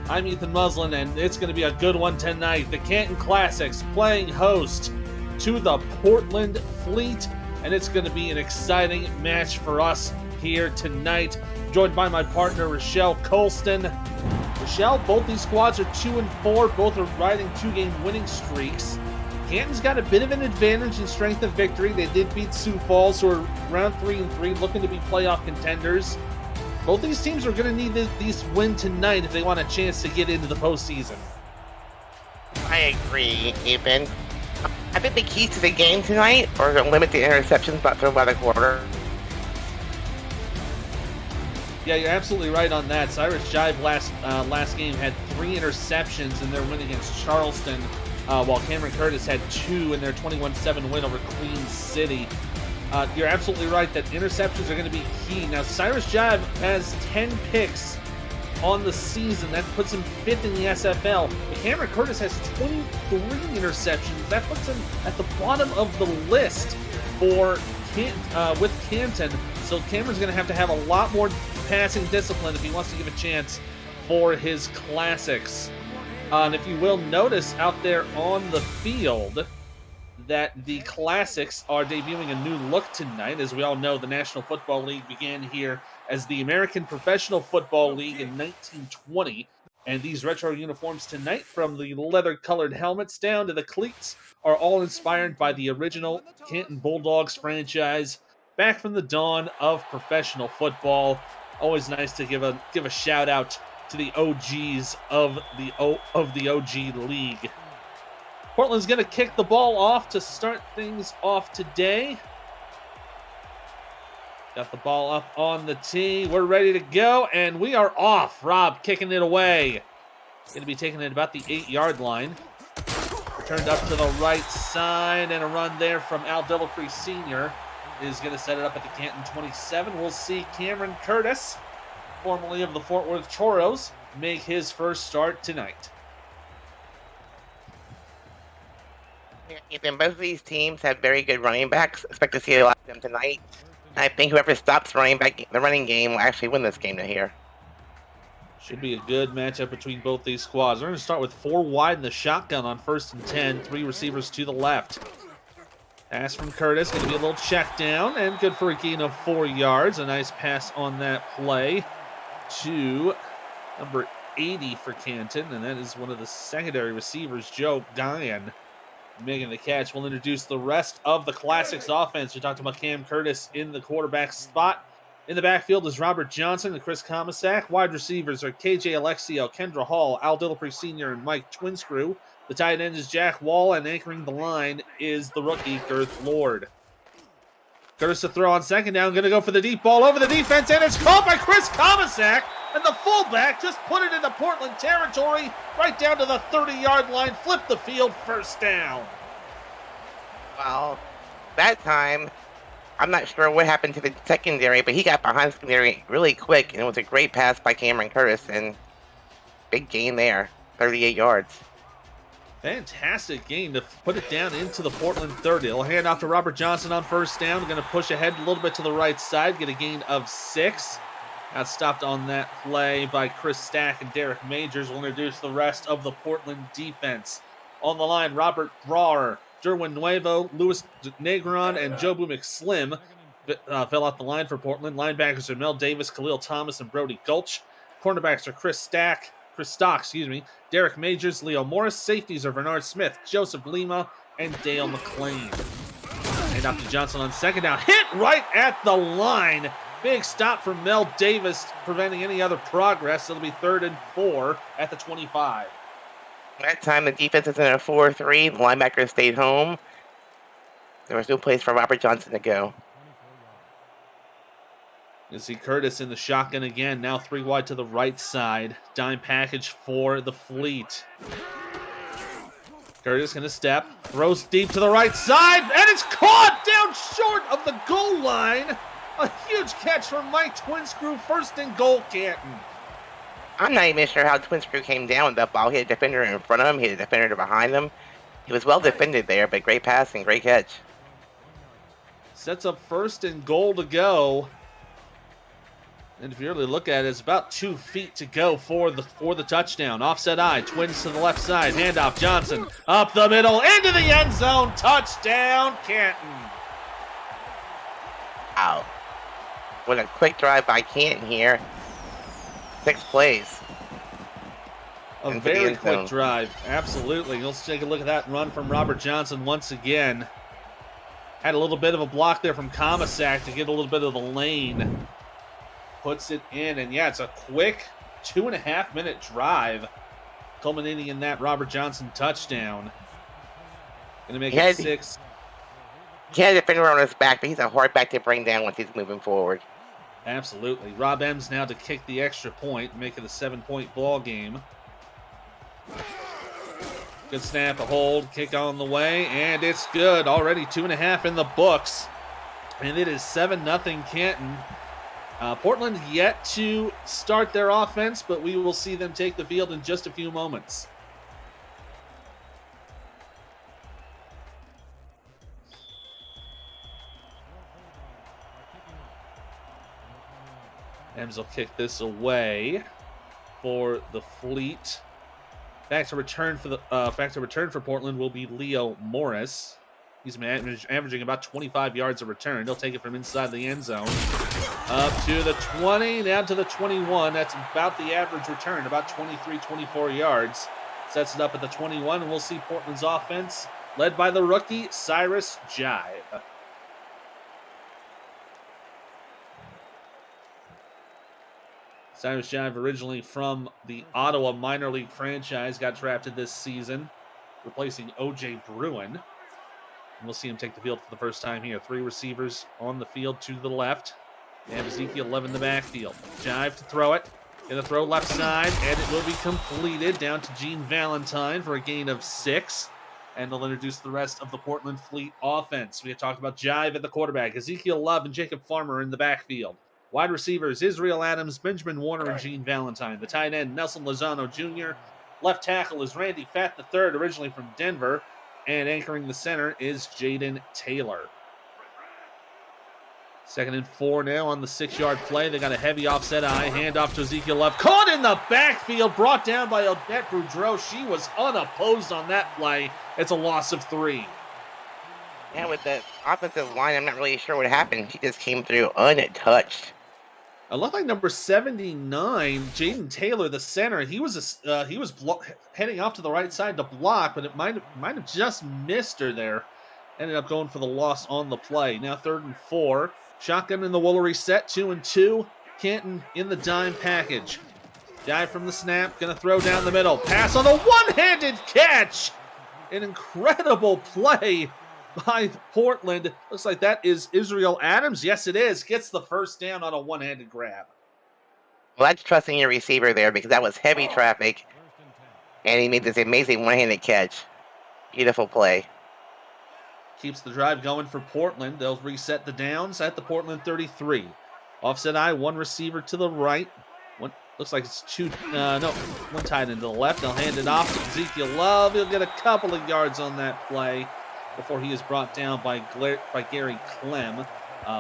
I'm Ethan Muslin, and it's going to be a good one tonight. The Canton Classics playing host to the Portland Fleet, and it's going to be an exciting match for us here tonight. Joined by my partner, Rochelle Colston. Rochelle, both these squads are 2-4. Both are riding two-game winning streaks. Canton's got a bit of an advantage in strength of victory. They did beat Sioux Falls, who are around 3-3, looking to be playoff contenders. Both these teams are going to need these win tonight if they want a chance to get into the postseason. I agree, Ethan. I think the key to the game tonight are to limit the interceptions thrown by the quarter. Yeah, you're absolutely right on that. Cyrus Jive last game had 3 interceptions in their win against Charleston, while Cameron Curtis had 2 in their 21-7 win over Queen City. You're absolutely right that interceptions are going to be key. Now, Cyrus Jive has 10 picks on the season. That puts him 5th in the SFL. But Cameron Curtis has 23 interceptions. That puts him at the bottom of the list for with Canton. So Cameron's going to have a lot more passing discipline if he wants to give a chance for his classics. And if you will notice out there on the field that the Classics are debuting a new look tonight. As we all know, the National Football League began here as the American Professional Football League in 1920. And these retro uniforms tonight, from the leather-colored helmets down to the cleats, are all inspired by the original Canton Bulldogs franchise, back from the dawn of professional football. Always nice to give a shout-out to the OGs of the OG League. Portland's going to kick the ball off to start things off today. Got the ball up on the tee. We're ready to go, and we are off. Rob kicking it away. Going to be taking it about the 8-yard line. Turned up to the right side, and a run there from Al Delacree Sr. is going to set it up at the Canton 27. We'll see Cameron Curtis, formerly of the Fort Worth Choros, make his first start tonight. Ethan, both of these teams have very good running backs. Expect to see a lot of them tonight. I think whoever stops the running game will actually win this game here. Should be a good matchup between both these squads. We're going to start with 4 wide in the shotgun on 1st and 10. 3 receivers to the left. Pass from Curtis. Going to be a little check down, and good for a gain of 4 yards. A nice pass on that play to number 80 for Canton, and that is one of the secondary receivers, Joe Guyan, making the catch. We'll introduce the rest of the Classics offense. We talked about Cam Curtis in the quarterback spot. In the backfield is Robert Johnson and Chris Comisac. Wide receivers are KJ Alexio, Kendra Hall, Al Delacree Sr., and Mike Twinscrew. The tight end is Jack Wall, and anchoring the line is the rookie, Girth Lord. Curtis to throw on second down. Going to go for the deep ball over the defense, and it's caught by Chris Comisac. And the fullback just put it into Portland territory, right down to the 30-yard line, flipped the field, first down. Well, that time, I'm not sure what happened to the secondary, but he got behind the secondary really quick, and it was a great pass by Cameron Curtis, and big gain there, 38 yards. Fantastic game to put it down into the Portland 30. They'll hand off to Robert Johnson on first down. Going to push ahead a little bit to the right side, get a gain of 6. Got stopped on that play by Chris Stack and Derek Majors. Will introduce the rest of the Portland defense. On the line, Robert Brar, Derwin Nuevo, Louis Negron, and Jobu McSlim fell off the line for Portland. Linebackers are Mel Davis, Khalil Thomas, and Brody Gulch. Cornerbacks are Chris Stock, Derek Majors, Leo Morris. Safeties are Bernard Smith, Joseph Lima, and Dale McLean. Hand off to Johnson on second down. Hit right at the line. Big stop from Mel Davis, preventing any other progress. It'll be 3rd and 4 at the 25. That time, the defense is in a 4-3. The linebackers stayed home. There was no place for Robert Johnson to go. You see Curtis in the shotgun again. Now 3 wide to the right side. Dime package for the Fleet. Curtis going to step. Throws deep to the right side. And it's caught down short of the goal line. A huge catch from Mike Twinscrew. 1st and goal, Canton. I'm not even sure how Twinscrew came down with that ball. He had a defender in front of him. He had a defender behind him. He was well defended there, but great pass and great catch. Sets up 1st and goal to go And if you really look at it, it's about 2 feet to go for the touchdown. Offset eye, twins to the left side, handoff, Johnson up the middle, into the end zone, touchdown, Canton. Wow. What a quick drive by Canton here. 6 plays. A into the very end quick zone. drive, absolutely. Let's take a look at that run from Robert Johnson once again. Had a little bit of a block there from Comisac to get a little bit of the lane. Puts it in, and yeah, it's a quick 2.5-minute drive, culminating in that Robert Johnson touchdown. Gonna make it 6. He had a defender on his back, but he's a hard back to bring down once he's moving forward. Absolutely. Rob Ems now to kick the extra point, make it a 7-point ball game. Good snap, a hold, kick on the way, and it's good. Already 2.5 in the books, and it is 7-0 Canton. Portland yet to start their offense, but we will see them take the field in just a few moments. Ems will kick this away for the Fleet. Back to return for Portland will be Leo Morris. He's averaging about 25 yards a return. He'll take it from inside the end zone. Up to the 20, down to the 21. That's about the average return, about 23, 24 yards. Sets it up at the 21, and we'll see Portland's offense led by the rookie, Cyrus Jive. Cyrus Jive, originally from the Ottawa minor league franchise, got drafted this season, replacing O.J. Bruin. And we'll see him take the field for the first time here. 3 receivers on the field to the left. And Ezekiel Love in the backfield. Jive to throw it. Gonna throw left side, and it will be completed down to Gene Valentine for a gain of 6. And they'll introduce the rest of the Portland Fleet offense. We had talked about Jive at the quarterback. Ezekiel Love and Jacob Farmer in the backfield. Wide receivers, Israel Adams, Benjamin Warner, and Gene Valentine. The tight end, Nelson Lozano Jr. Left tackle is Randy Fatt III, originally from Denver. And anchoring the center is Jaden Taylor. 2nd and 4 now on the 6-yard play. They got a heavy offset eye. Handoff to Ezekiel Love. Caught in the backfield. Brought down by Odette Boudreau. She was unopposed on that play. It's a loss of 3. Yeah, with the offensive line, I'm not really sure what happened. He just came through untouched. I look like number 79, Jaden Taylor, the center. He was heading off to the right side to block, but it might have just missed her there. Ended up going for the loss on the play. Now 3rd and 4. Shotgun in the Woolery set, 2 and 2. Canton in the dime package. Dive from the snap, gonna throw down the middle. Pass on the one-handed catch. An incredible play by Portland. Looks like that is Israel Adams. Yes, it is. Gets the first down on a one-handed grab. Well, that's trusting your receiver there because that was heavy traffic. And he made this amazing one-handed catch. Beautiful play. Keeps the drive going for Portland. They'll reset the downs at the Portland 33. Offset eye, 1 receiver to the right. Looks like it's 2, one tight end to the left. They'll hand it off to Ezekiel Love. He'll get a couple of yards on that play before he is brought down by Gary Clem,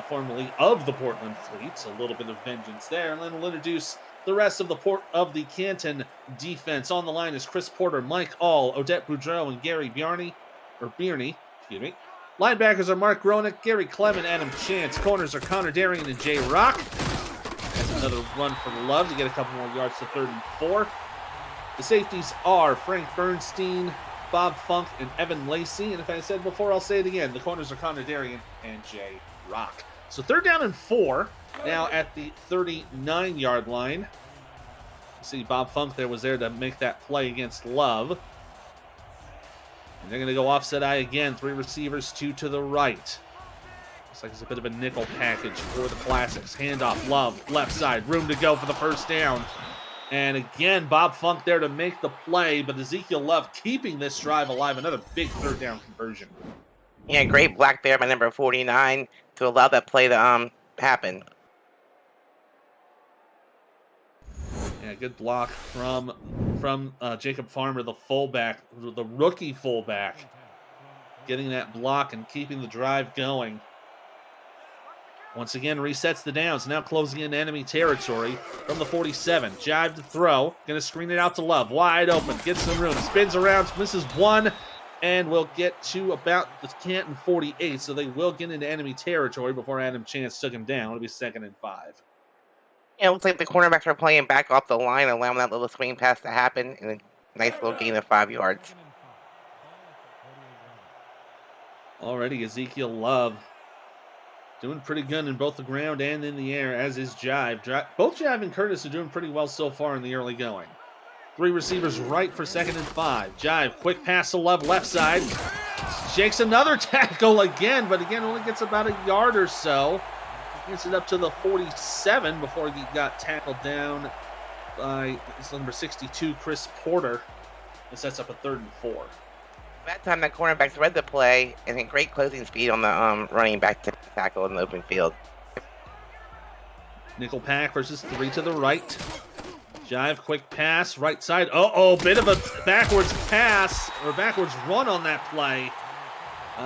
formerly of the Portland Fleet. So a little bit of vengeance there. And then we'll introduce the rest of the Canton defense. On the line is Chris Porter, Mike All, Odette Boudreau, and Gary Bjarney, excuse me. Linebackers are Mark Gronick, Gary Clem, and Adam Chance. Corners are Connor Darian and Jay Rock. That's another run for Love to get a couple more yards to 3rd and 4. The safeties are Frank Bernstein, Bob Funk, and Evan Lacey. And if I said before, I'll say it again. The corners are Connor Darian and Jay Rock. So 3rd down and 4. Now at the 39-yard line. See, Bob Funk was there to make that play against Love. And they're going to go offset eye again. 3 receivers, 2 to the right. Looks like it's a bit of a nickel package for the Classics. Handoff, Love, left side. Room to go for the first down. And again, Bob Funk there to make the play, but Ezekiel Love keeping this drive alive. Another big 3rd down conversion. Yeah, great block there by number 49 to allow that play to happen. Yeah, good block from Jacob Farmer, the fullback, the rookie fullback, getting that block and keeping the drive going. Once again, resets the downs. Now closing in enemy territory from the 47. Jive to throw. Going to screen it out to Love. Wide open. Gets some room. Spins around. Misses one. And will get to about the Canton 48. So they will get into enemy territory before Adam Chance took him down. It'll be 2nd and 5. Yeah, it looks like the cornerbacks are playing back off the line, allowing that little swing pass to happen, and a nice little gain of 5 yards. Already Ezekiel Love doing pretty good in both the ground and in the air, as is Jive. Both Jive and Curtis are doing pretty well so far in the early going. 3 receivers right for 2nd and 5. Jive, quick pass to Love, left side. Shakes another tackle again, but again only gets about a yard or so. Gets it up to the 47 before he got tackled down by number 62, Chris Porter. This sets up a 3rd and 4. That time, the cornerbacks read the play and had great closing speed on the running back to tackle in the open field. Nickel pack versus 3 to the right. Jive, quick pass, right side. Bit of a backwards pass, or backwards run on that play.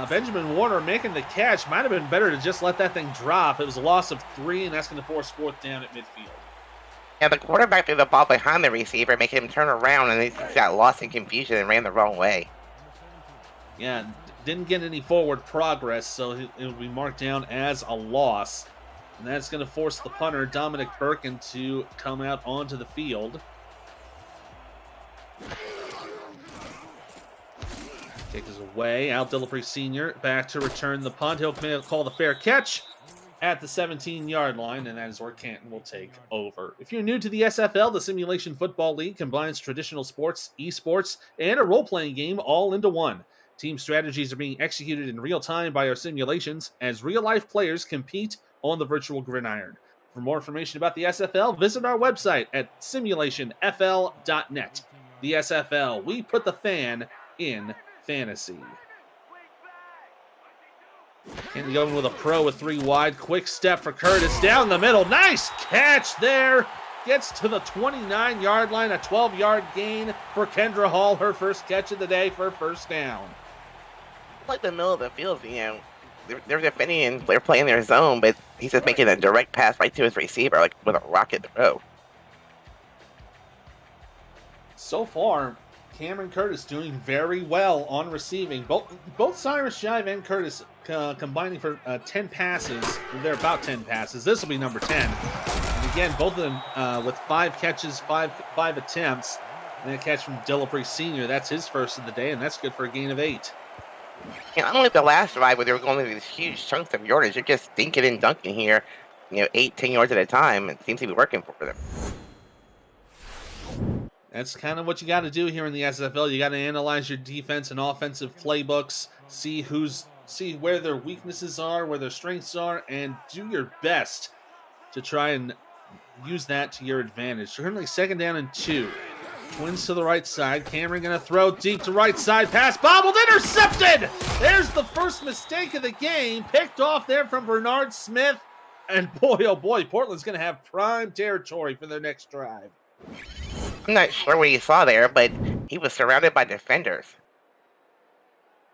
Benjamin Warner making the catch. Might have been better to just let that thing drop. It was a loss of 3, and that's going to force 4th down at midfield. Yeah, the quarterback threw the ball behind the receiver, making him turn around, and he got lost in confusion and ran the wrong way. Yeah, didn't get any forward progress, so it will be marked down as a loss. And that's going to force the punter, Dominic Birkin, to come out onto the field. Kick is away. Al Dillapre Sr. back to return the punt. He'll call the fair catch at the 17-yard line, and that is where Canton will take over. If you're new to the SFL, the Simulation Football League combines traditional sports, esports, and a role-playing game all into one. Team strategies are being executed in real time by our simulations as real-life players compete on the virtual gridiron. For more information about the SFL, visit our website at simulationfl.net. The SFL, we put the fan in fantasy. Canton going with a pro with 3 wide. Quick step for Curtis down the middle. Nice catch there. Gets to the 29-yard line. A 12-yard gain for Kendra Hall. Her first catch of the day for 1st down. Like the middle of the field, they're defending and they're playing their zone, but he's just making a direct pass right to his receiver, like with a rocket throw. So far, Cameron Curtis doing very well on receiving. Both Cyrus Jive and Curtis combining for 10 passes. They're about 10 passes. This will be number 10. And again, both of them with 5 catches, five attempts. And a catch from Dillapre Sr. That's his first of the day, and that's good for a gain of 8. I don't like the last drive where they were going through these huge chunks of yardage. They're just dinking and dunking here, 8-10 yards at a time. It seems to be working for them. That's kind of what you got to do here in the SFL. You got to analyze your defense and offensive playbooks, see where their weaknesses are, where their strengths are, and do your best to try and use that to your advantage. Currently 2nd down and 2. Twins to the right side. Cameron going to throw deep to right side. Pass bobbled, intercepted! There's the first mistake of the game. Picked off there from Bernard Smith. And boy, oh boy, Portland's going to have prime territory for their next drive. I'm not sure what he saw there, but he was surrounded by defenders.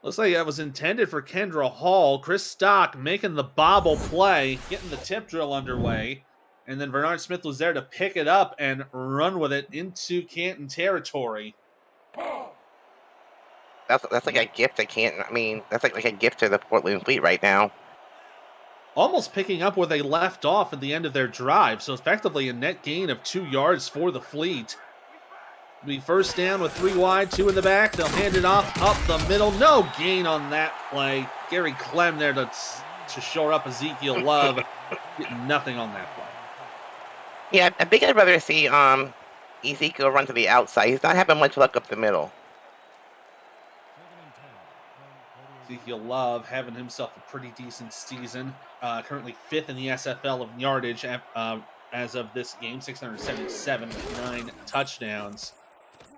Looks like that was intended for Kendra Hall. Chris Stock making the bobble play, getting the tip drill underway. And then Bernard Smith was there to pick it up and run with it into Canton territory. That's like a gift to Canton. I mean, that's like a gift to the Portland fleet right now. Almost picking up where they left off at the end of their drive. So effectively a net gain of 2 yards for the fleet. It'll be 1st down with 3 wide, 2 in the back. They'll hand it off up the middle. No gain on that play. Gary Clem there to shore up Ezekiel Love. Getting nothing on that play. Yeah, I think I'd rather see Ezekiel run to the outside. He's not having much luck up the middle. Ezekiel Love having himself a pretty decent season. Currently 5th in the SFL of yardage as of this game. 677 with 9 touchdowns.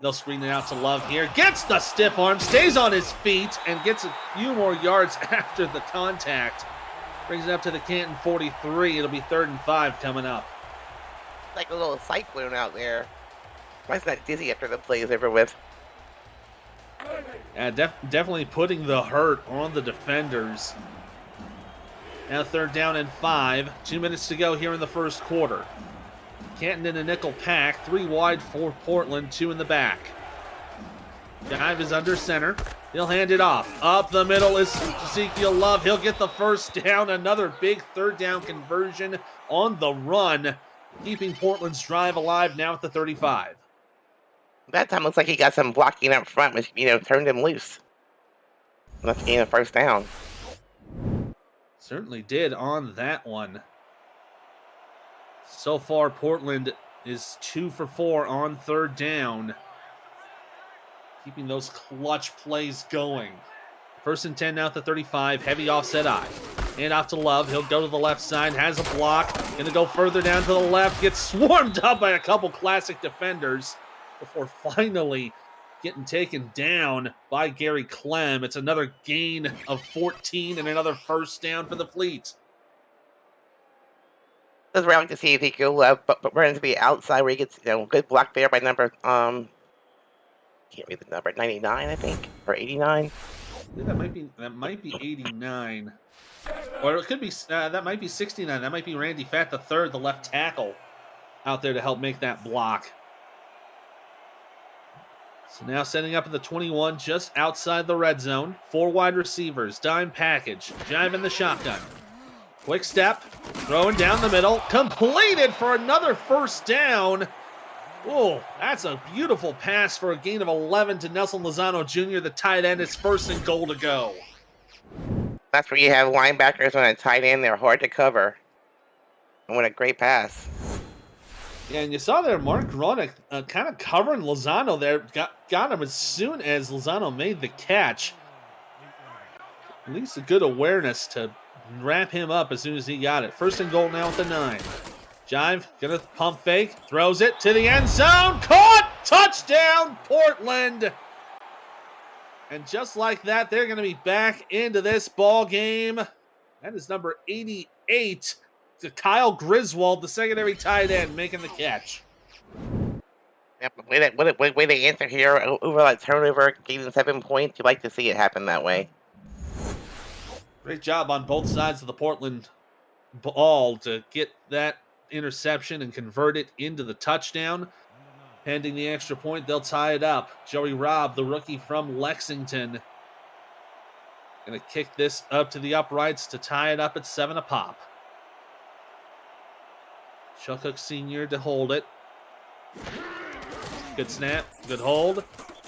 They'll screen it out to Love here. Gets the stiff arm, stays on his feet, and gets a few more yards after the contact. Brings it up to the Canton 43. It'll be 3rd and 5 coming up. Like a little cyclone out there. Why is that dizzy after the play is over with? Yeah, definitely putting the hurt on the defenders. Now 3rd down and 5. 2 minutes to go here in the first quarter. Canton in a nickel pack. 3 wide for Portland, 2 in the back. Dive is under center. He'll hand it off. Up the middle is Ezekiel Love. He'll get the first down. Another big 3rd down conversion on the run, keeping Portland's drive alive now at the 35. That time looks like he got some blocking up front, which, turned him loose. Let's gain a first down. Certainly did on that one. So far, Portland is 2 for 4 on 3rd down, keeping those clutch plays going. 1st and 10 now at the 35. Heavy offset I. Hand off to Love. He'll go to the left side. Has a block. Gonna go further down to the left. Gets swarmed up by a couple classic defenders before finally getting taken down by Gary Clem. It's another gain of 14 and another first down for the Fleet. This is where I like to see Ezekiel Love, but we're into the outside where he gets, good block there by number, can't read the number, 99, I think, or 89. I think that might be 89. Or it could be, that might be 69. That might be Randy Fatt III, the left tackle, out there to help make that block. So now setting up at the 21, just outside the red zone. 4 wide receivers, dime package, jive in the shotgun. Quick step, throwing down the middle, completed for another first down. Oh, that's a beautiful pass for a gain of 11 to Nelson Lozano Jr., the tight end. It's 1st and goal to go. That's where you have linebackers on a tight end. They're hard to cover. And what a great pass. Yeah, and you saw there Mark Gronick kind of covering Lozano there. Got him as soon as Lozano made the catch. At least a good awareness to wrap him up as soon as he got it. 1st and goal now at the 9. Jive, gonna pump fake, throws it to the end zone. Caught! Touchdown, Portland! And just like that, they're gonna be back into this ball game. That is number 88. To Kyle Griswold, the secondary tight end, making the catch. Yep, way they answer here over that turnover, gaining 7 points. You like to see it happen that way. Great job on both sides of the Portland ball to get that interception and convert it into the touchdown. Pending the extra point, they'll tie it up. Joey Robb, the rookie from Lexington, going to kick this up to the uprights to tie it up at 7 apiece. Chuck Hook Sr. to hold it. Good snap, good hold.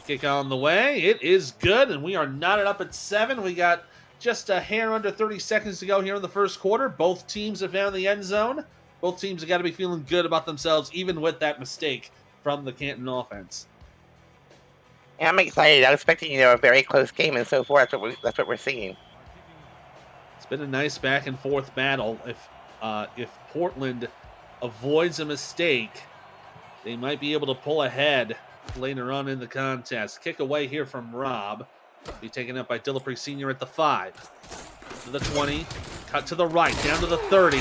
Kick on the way. It is good, and we are knotted up at 7. We got just a hair under 30 seconds to go here in the first quarter. Both teams have found the end zone. Both teams have got to be feeling good about themselves, even with that mistake from the Canton offense. Yeah, I'm excited. I'm expecting, a very close game, and so far that's what we're seeing. It's been a nice back and forth battle. If Portland avoids a mistake, they might be able to pull ahead later on in the contest. Kick away here from Robb. Be taken up by Dillapre Sr. at the 5. To the 20. Cut to the right. Down to the 30.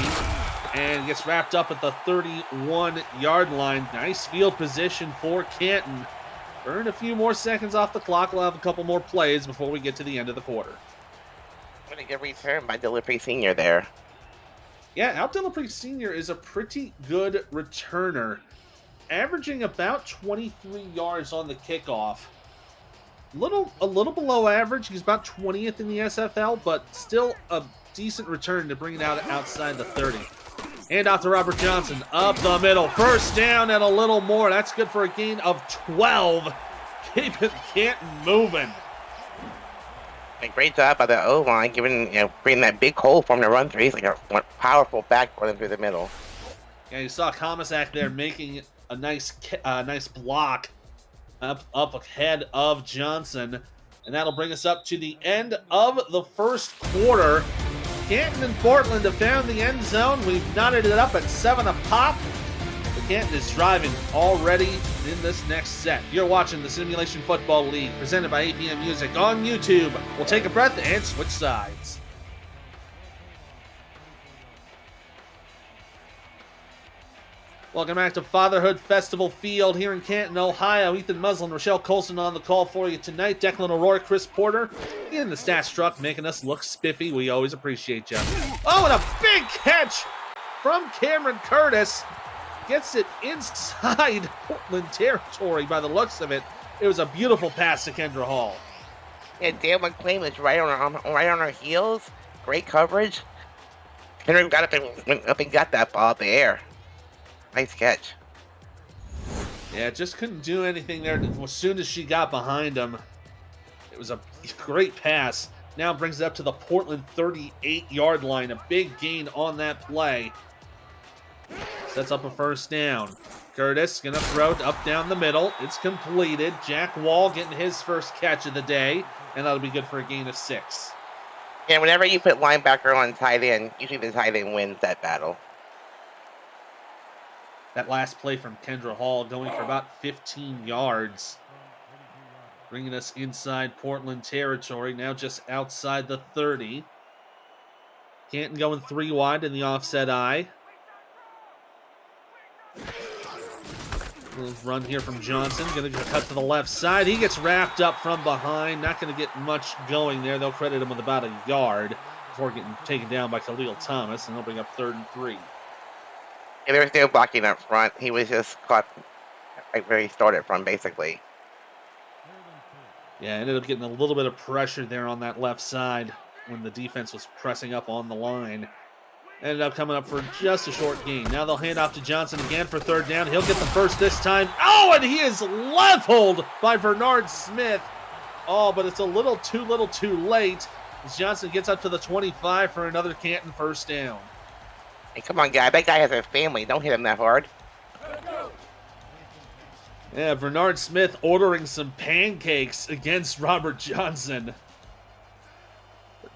And gets wrapped up at the 31-yard line. Nice field position for Canton. Burn a few more seconds off the clock. We'll have a couple more plays before we get to the end of the quarter. What a good return by Dillapre Sr. there. Yeah, Al Dillapre Sr. is a pretty good returner, averaging about 23 yards on the kickoff. A little below average. He's about 20th in the SFL, but still a decent return to bring it out outside the 30. Hand off to Robert Johnson, up the middle. First down and a little more. That's good for a gain of 12. Keeping Canton moving. A great job by the O-line, bringing that big hole for him to run through. He's like a powerful back for them through the middle. Yeah, you saw Comisac there making a nice block up ahead of Johnson. And that'll bring us up to the end of the first quarter. Canton and Portland have found the end zone. We've knotted it up at 7 apiece. The Canton is driving already in this next set. You're watching the Simulation Football League, presented by APM Music on YouTube. We'll take a breath and switch sides. Welcome back to Fatherhood Festival Field here in Canton, Ohio. Ethan Muslin, Rochelle Colson on the call for you tonight. Declan O'Rourke, Chris Porter in the stats truck, making us look spiffy. We always appreciate you. Oh, and a big catch from Cameron Curtis. Gets it inside Portland territory by the looks of it. It was a beautiful pass to Kendra Hall. Yeah, Dale McClain was right on her heels. Great coverage. Henry went up and got that ball up the air. Nice catch. Yeah, just couldn't do anything there as soon as she got behind him. It was a great pass. Now brings it up to the Portland 38-yard line. A big gain on that play. Sets up a first down. Curtis gonna throw up down the middle. It's completed. Jack Wall getting his first catch of the day, and that'll be good for a gain of 6. Yeah, whenever you put linebacker on tight end, usually the tight end wins that battle. That last play from Kendra Hall going for about 15 yards. Bringing us inside Portland territory, now just outside the 30. Canton going 3 wide in the offset eye. Little run here from Johnson, gonna cut to the left side. He gets wrapped up from behind, not gonna get much going there. They'll credit him with about a yard before getting taken down by Khalil Thomas, and they'll bring up 3rd and 3. Yeah, there was no blocking up front. He was just caught right where he started from, basically. Yeah, ended up getting a little bit of pressure there on that left side when the defense was pressing up on the line. Ended up coming up for just a short gain. Now they'll hand off to Johnson again for 3rd down. He'll get the first this time. Oh, and he is leveled by Bernard Smith. Oh, but it's a little too late as Johnson gets up to the 25 for another Canton first down. Hey, come on, guy. That guy has a family. Don't hit him that hard. Yeah, Bernard Smith ordering some pancakes against Robert Johnson.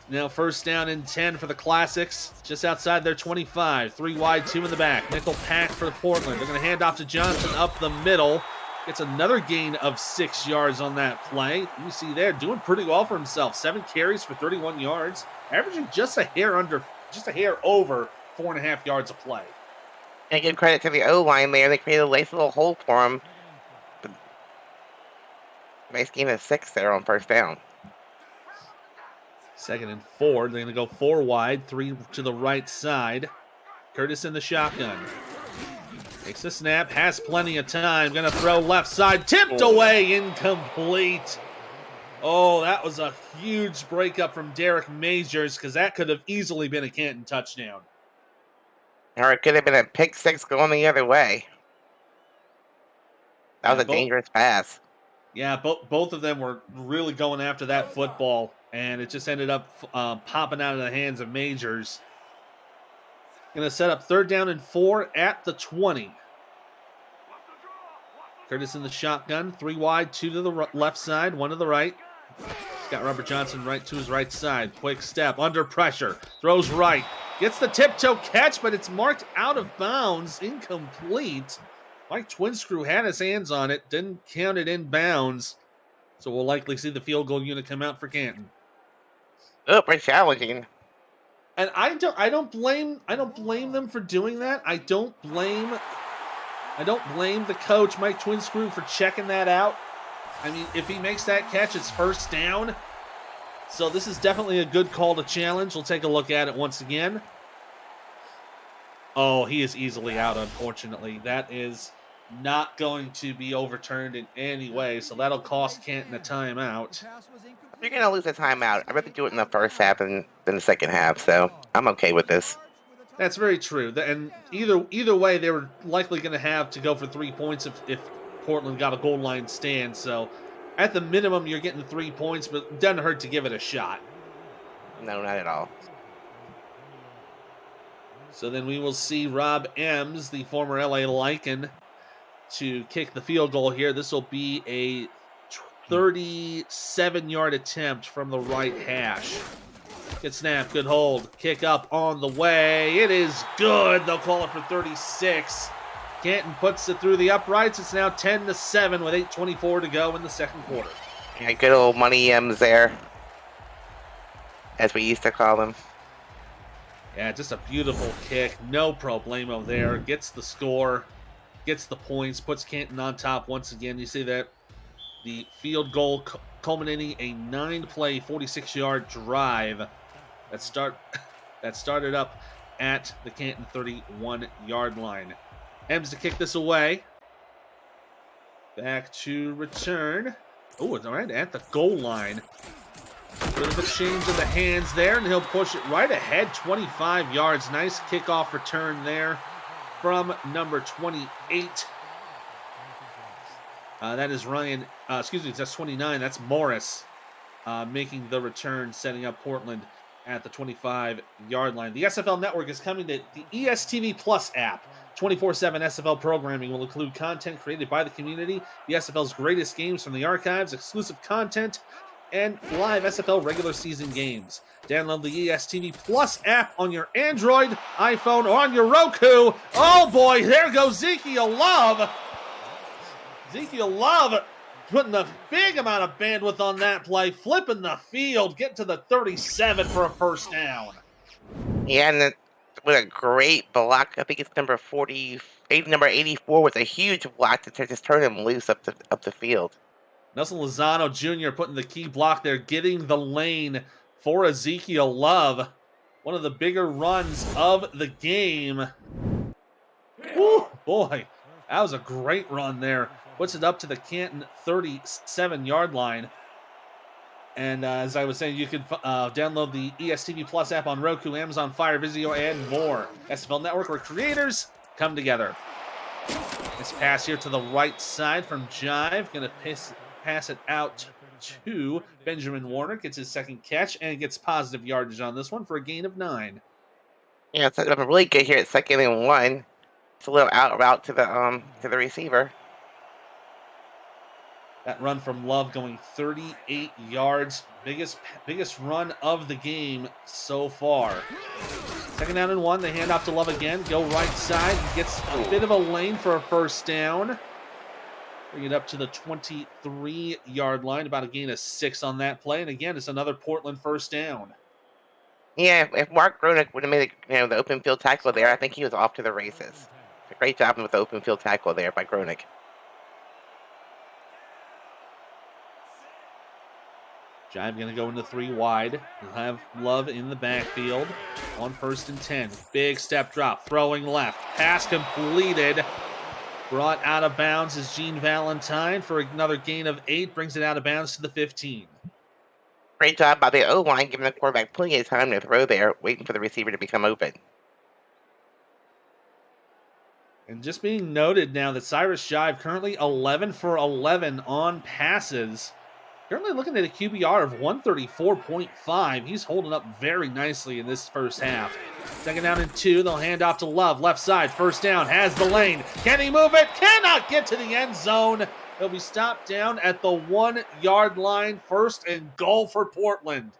Now 1st down and 10 for the Classics, just outside their 25. 3 wide, 2 in the back. Nickel pack for Portland. They're going to hand off to Johnson up the middle. Gets another gain of 6 yards on that play. You see there, doing pretty well for himself. 7 carries for 31 yards, averaging just a hair over 4.5 yards a play. And give credit to the O-line there. They created a nice little hole for him. Nice gain of 6 there on 1st down. 2nd and 4. They're going to go 4 wide, 3 to the right side. Curtis in the shotgun. Takes the snap, has plenty of time. Going to throw left side, tipped away, incomplete. Oh, that was a huge breakup from Derek Majors because that could have easily been a Canton touchdown. Or it could have been a pick 6 going the other way. That was a dangerous pass. Yeah, both of them were really going after that football, and it just ended up popping out of the hands of Majors. Going to set up 3rd down and 4 at the 20. Curtis in the shotgun, 3 wide, 2 to the left side, 1 to the right. He's got Robert Johnson right to his right side. Quick step, under pressure, throws right. Gets the tiptoe catch, but it's marked out of bounds, incomplete. Mike Twinscrew had his hands on it, didn't count it in bounds. So we'll likely see the field goal unit come out for Canton. Oh, pretty challenging. And I don't blame them for doing that. I don't blame the coach, Mike Twinscrew, for checking that out. I mean, if he makes that catch, it's 1st down. So this is definitely a good call to challenge. We'll take a look at it once again. Oh, he is easily out, unfortunately. That is not going to be overturned in any way, so that'll cost Canton a timeout. If you're going to lose a timeout, I'd rather do it in the 1st half than the 2nd half, so I'm okay with this. That's very true. And either way, they were likely going to have to go for 3 points if Portland got a goal line stand. So at the minimum, you're getting 3 points, but it doesn't hurt to give it a shot. No, not at all. So then we will see Rob Ems, the former LA Lycan, to kick the field goal here. This will be a 37-yard attempt from the right hash. Good snap, good hold. Kick up on the way. It is good. They'll call it for 36. Canton puts it through the uprights. It's now 10-7 with 8:24 to go in the 2nd quarter. Yeah, good old money M's there, as we used to call them. Yeah, just a beautiful kick. No problemo there. Gets the score, gets the points, puts Canton on top once again. You see that the field goal culminating a 9-play, 46-yard drive that that started up at the Canton 31-yard line. Ems to kick this away. Back to return. Oh, it's all right at the goal line. Bit of a change of the hands there, and he'll push it right ahead, 25 yards. Nice kickoff return there from number 28. That is Ryan, that's 29. That's Morris making the return, setting up Portland at the 25-yard line. The SFL Network is coming to the ESTV Plus app. 24/7 SFL programming will include content created by the community, the SFL's greatest games from the archives, exclusive content, and live SFL regular season games. Download the ESTV Plus app on your Android, iPhone, or on your Roku. Oh boy, there goes Ezekiel Love. Ezekiel Love putting a big amount of bandwidth on that play, flipping the field, getting to the 37 for a first down. Yeah, and what a great block. I think it's number 48, number 84 was a huge block to just turn him loose up the field. Nelson Lozano Jr. putting the key block there, getting the lane for Ezekiel Love. One of the bigger runs of the game. Woo, boy, that was a great run there. Puts it up to the Canton 37-yard line. And as I was saying, you can download the ESTV Plus app on Roku, Amazon Fire, Vizio, and more. SFL Network, where creators come together. This pass here to the right side from Jive. Going to pass it out to Benjamin Warner. Gets his second catch and gets positive yardage on this one for a gain of 9. Yeah, it's really good here at 2nd and 1. It's a little out route to the receiver. That run from Love going 38 yards. Biggest run of the game so far. 2nd down and 1. They hand off to Love again. Go right side. Gets a bit of a lane for a first down. Bring it up to the 23-yard line. About a gain of 6 on that play. And again, it's another Portland first down. Yeah, if Mark Gronick would have made the open field tackle there, I think he was off to the races. A great job with the open field tackle there by Gronick. Jive going to go into 3 wide. We'll have Love in the backfield on 1st and 10. Big step drop, throwing left. Pass completed. Brought out of bounds is Gene Valentine for another gain of 8. Brings it out of bounds to the 15. Great job by the O-line, giving the quarterback plenty of time to throw there, waiting for the receiver to become open. And just being noted now that Cyrus Jive currently 11 for 11 on passes. Currently looking at a QBR of 134.5. He's holding up very nicely in this first half. 2nd down and 2. They'll hand off to Love. Left side. First down. Has the lane. Can he move it? Cannot get to the end zone. He'll be stopped down at the 1-yard line. 1st and goal for Portland.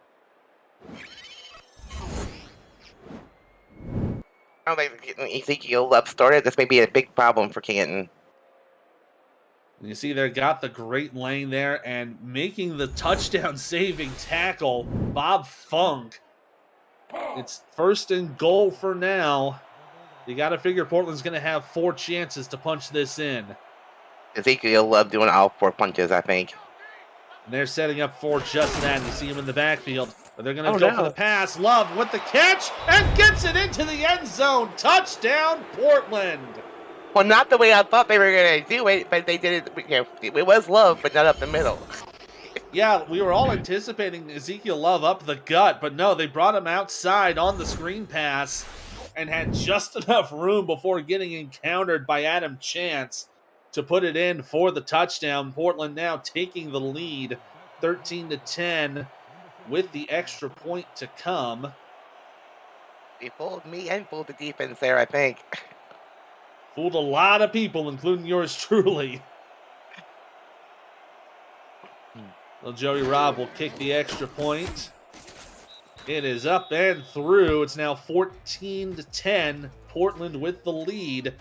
I don't think getting Ezekiel Love started. This may be a big problem for Canton. You see there, got the great lane there and making the touchdown-saving tackle, Bob Funk. It's 1st and goal for now. You got to figure Portland's going to have 4 chances to punch this in. Ezekiel Love doing all 4 punches, I think. And they're setting up for just that. You see him in the backfield. But they're going to go for the pass. Love with the catch and gets it into the end zone. Touchdown, Portland. Well, not the way I thought they were going to do it, but they did it. It was Love, but not up the middle. Yeah, we were all anticipating Ezekiel Love up the gut, but no, they brought him outside on the screen pass and had just enough room before getting encountered by Adam Chance to put it in for the touchdown. Portland now taking the lead, 13-10, with the extra point to come. He fooled me and fooled the defense there, I think. Fooled a lot of people, including yours truly. Well, Joey Robb will kick the extra point. It is up and through. It's now 14-10. Portland with the lead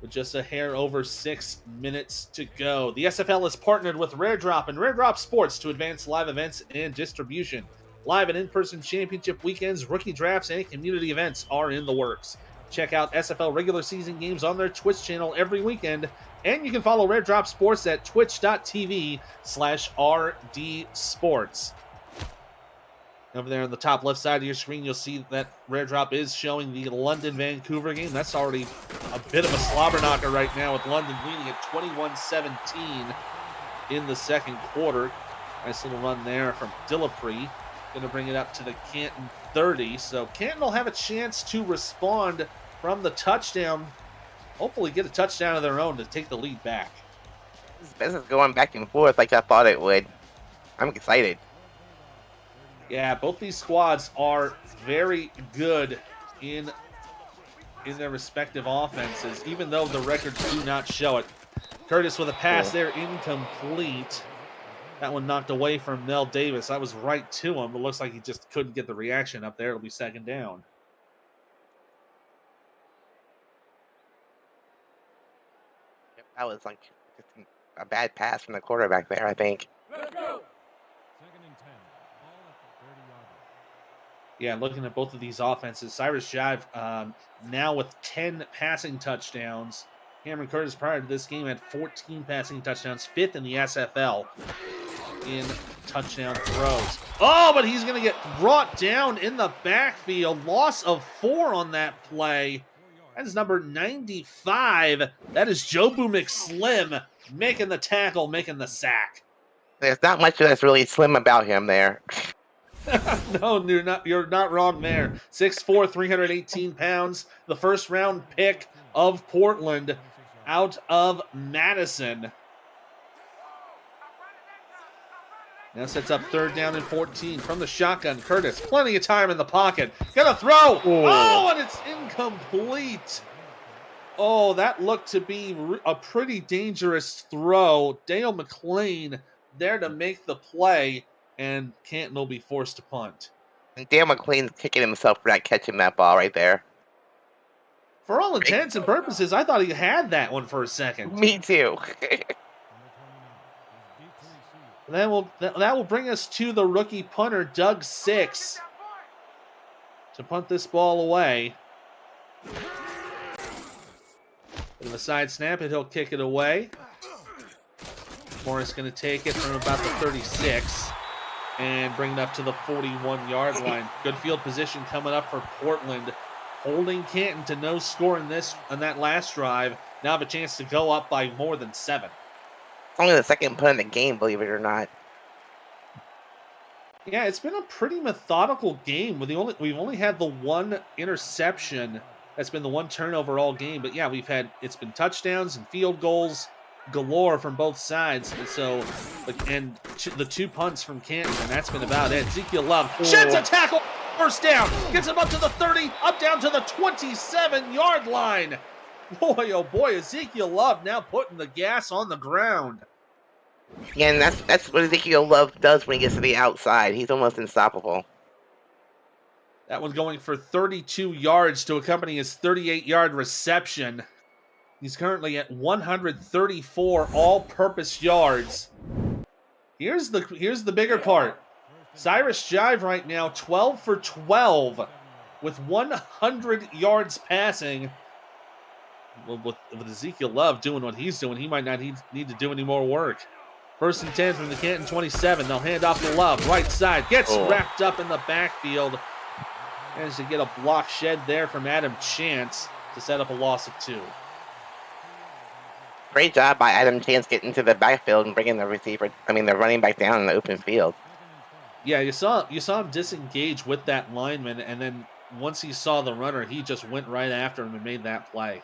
with just a hair over 6 minutes to go. The SFL is partnered with Rare Drop and Rare Drop Sports to advance live events and distribution. Live and in-person championship weekends, rookie drafts, and community events are in the works. Check out SFL regular season games on their Twitch channel every weekend, and you can follow Rare Drop Sports at twitch.tv/rdsports. Over there on the top left side of your screen, you'll see that Rare Drop is showing the London-Vancouver game. That's already a bit of a slobber knocker right now, with London leading at 21-17 in the second quarter. Nice little run there from Dillapre. Going to bring it up to the Canton 30. So Canton will have a chance to respond from the touchdown. Hopefully get a touchdown of their own to take the lead back. This is going back and forth like I thought it would. I'm excited. Yeah, both these squads are very good in their respective offenses, even though the records do not show it. Curtis with a pass there, incomplete. That one knocked away from Nell Davis. That was right to him, but looks like he just couldn't get the reaction up there. It'll be second down. That was like just a bad pass from the quarterback there, I think. Let's go. Second and 10. Ball at the 30-yard line. Yeah, looking at both of these offenses, Cyrus Jive now with 10 passing touchdowns. Cameron Curtis prior to this game had 14 passing touchdowns, 5th in the SFL in touchdown throws. Oh, but he's going to get brought down in the backfield. Loss of 4 on that play. That is number 95. That is Jobu McSlim making the tackle, making the sack. There's not much that's really slim about him there. No, you're not wrong there. 6'4", 318 pounds. The first round pick of Portland out of Madison. Now sets up third down and 14 from the shotgun. Curtis, plenty of time in the pocket. Gonna throw. Ooh. Oh, and it's incomplete. Oh, that looked to be a pretty dangerous throw. Dale McLean there to make the play, and Canton will be forced to punt. And Dan McLean's kicking himself for not catching that ball right there. For all intents and purposes, I thought he had that one for a second. Me too. That will bring us to the rookie punter, Doug Six, to punt this ball away. Bit of a side snap, and he'll kick it away. Morris going to take it from about the 36 and bring it up to the 41-yard line. Good field position coming up for Portland, holding Canton to no score on that last drive. Now have a chance to go up by more than 7. It's only the second punt in the game, believe it or not. Yeah, it's been a pretty methodical game. We've only had the one interception. That's been the one turnover all game. But yeah, it's been touchdowns and field goals galore from both sides. And so, and the 2 punts from Canton, and that's been about it. Ezekiel Love sheds a tackle, first down, gets him up to the 30, up down to the 27-yard line. Boy, oh boy, Ezekiel Love now putting the gas on the ground. Yeah, and that's what Ezekiel Love does when he gets to the outside. He's almost unstoppable. That one going for 32 yards to accompany his 38-yard reception. He's currently at 134 all-purpose yards. Here's the bigger part. Cyrus Jive right now 12 for 12 with 100 yards passing. With Ezekiel Love doing what he's doing, he might not need to do any more work. First and 10 from the Canton 27. They'll hand off to Love. Right side. Gets wrapped up in the backfield. Managed to get a block shed there from Adam Chance to set up a loss of 2. Great job by Adam Chance getting to the backfield and bringing the running back down in the open field. Yeah, you saw him disengage with that lineman, and then once he saw the runner, he just went right after him and made that play.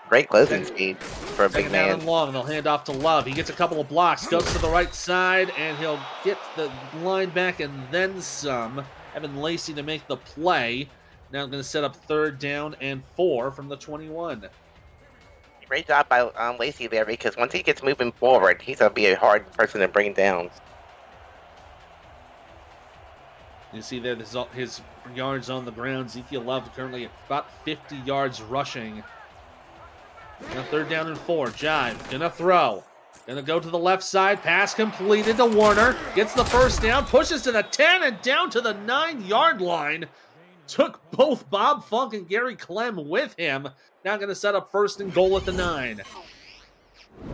Great closing speed for a big man. Down and long, they'll hand off to Love. He gets a couple of blocks, goes to the right side, and he'll get the line back and then some. Evan Lacey to make the play. Now going to set up third down and 4 from the 21. Great job by Lacey there, because once he gets moving forward, he's going to be a hard person to bring down. You see there his yards on the ground. Ezekiel Love currently at about 50 yards rushing. Now third down and 4. Jive gonna throw. Gonna go to the left side. Pass completed to Warner. Gets the first down. Pushes to the 10 and down to the 9-yard line. Took both Bob Funk and Gary Clem with him. Now gonna set up first and goal at the 9.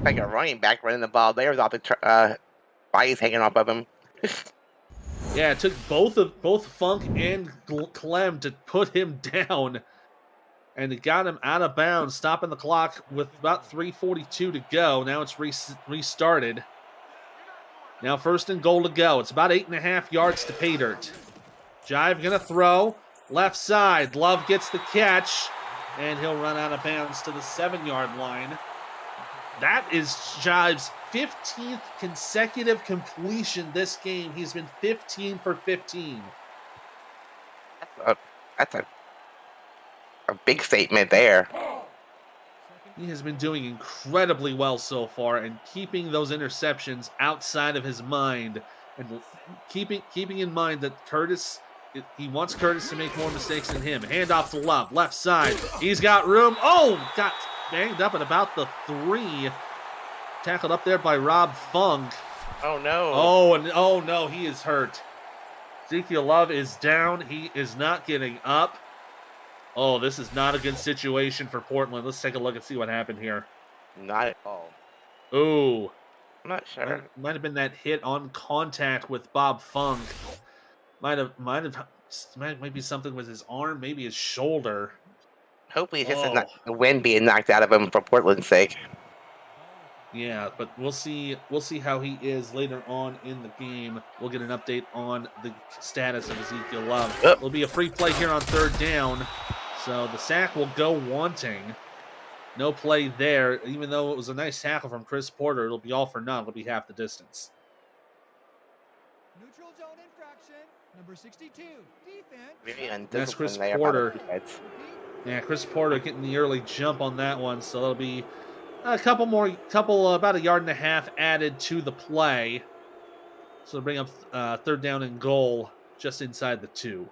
Like a running back running the ball there without the bodies hanging off of him. Yeah, it took both Funk and Clem to put him down, and it got him out of bounds, stopping the clock with about 3:42 to go. Now it's restarted. Now 1st and goal to go. It's about 8.5 yards to pay dirt. Jive gonna throw left side. Love gets the catch, and he'll run out of bounds to the 7-yard line. That is Jive's 15th consecutive completion this game. He's been 15 for 15. That's a big statement there. He has been doing incredibly well so far and keeping those interceptions outside of his mind, and keeping in mind that he wants Curtis to make more mistakes than him. Handoff to Love, left side. He's got room. Oh, got banged up at about the 3. Tackled up there by Rob Funk. Oh, no. Oh no, he is hurt. Ezekiel Love is down. He is not getting up. Oh, this is not a good situation for Portland. Let's take a look and see what happened here. Not at all. Ooh. I'm not sure. Might have been that hit on contact with Bob Funk. Might be something with his arm, maybe his shoulder. Hopefully it's just not the wind being knocked out of him for Portland's sake. Yeah, but we'll see how he is later on in the game. We'll get an update on the status of Ezekiel Love. Yep. It'll be a free play here on 3rd down. So the sack will go wanting. No play there. Even though it was a nice tackle from Chris Porter, it'll be all for naught. It'll be half the distance. Neutral zone infraction, number 62, defense. Really undisciplined That's Chris there by the Porter. defense. Yeah, Chris Porter getting the early jump on that one. So it'll be a couple about 1.5 yards added to the play. So bring up 3rd down and goal just inside the 2.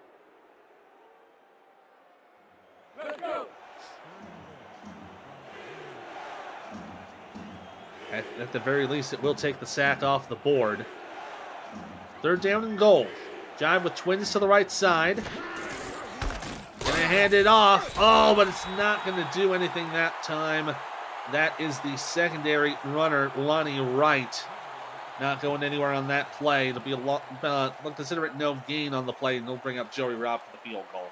At the very least, it will take the sack off the board. 3rd down and goal. Jive with twins to the right side. Gonna hand it off. Oh, but it's not gonna do anything that time. That is the secondary runner, Lonnie Wright. Not going anywhere on that play. It'll be a lot. Consider it no gain on the play, and they'll bring up Joey Robb for the field goal.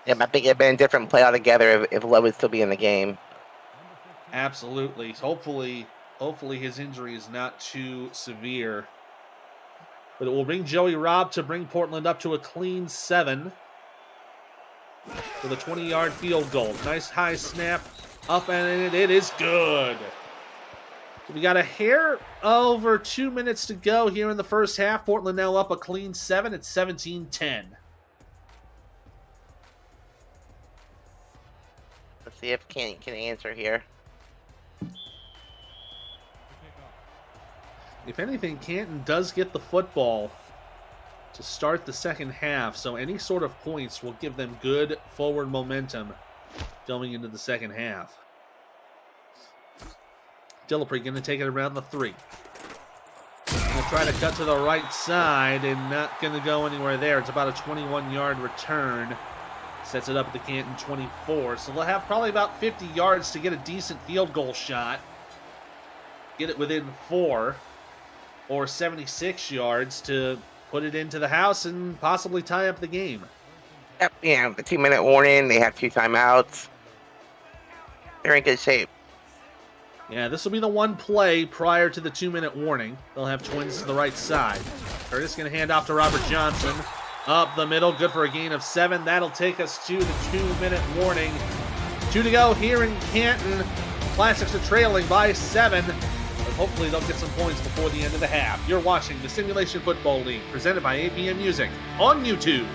Yeah, I think it'd been a different play altogether if Love would still be in the game. Absolutely. Hopefully his injury is not too severe. But it will bring Joey Robb to bring Portland up to a clean 7 with a 20-yard field goal. Nice high snap. Up and it is good. So we got a hair over 2 minutes to go here in the first half. Portland now up a clean 7. It's 17-10. Let's see if Canton can answer here. If anything, Canton does get the football to start the second half, so any sort of points will give them good forward momentum going into the second half. Dillapre going to take it around the 3. Going to try to cut to the right side and not going to go anywhere there. It's about a 21-yard return. Sets it up at the Canton 24. So they'll have probably about 50 yards to get a decent field goal shot. Get it within 4 or 76 yards to put it into the house and possibly tie up the game. Yep, yeah, the 2-minute warning. They have 2 timeouts. They're in good shape. Yeah, this will be the one play prior to the 2-minute warning. They'll have twins to the right side. Curtis going to hand off to Robert Johnson. Up the middle, good for a gain of 7. That'll take us to the 2-minute warning. 2 to go here in Canton. Classics are trailing by 7. But hopefully they'll get some points before the end of the half. You're watching the Simulation Football League, presented by APM Music on YouTube.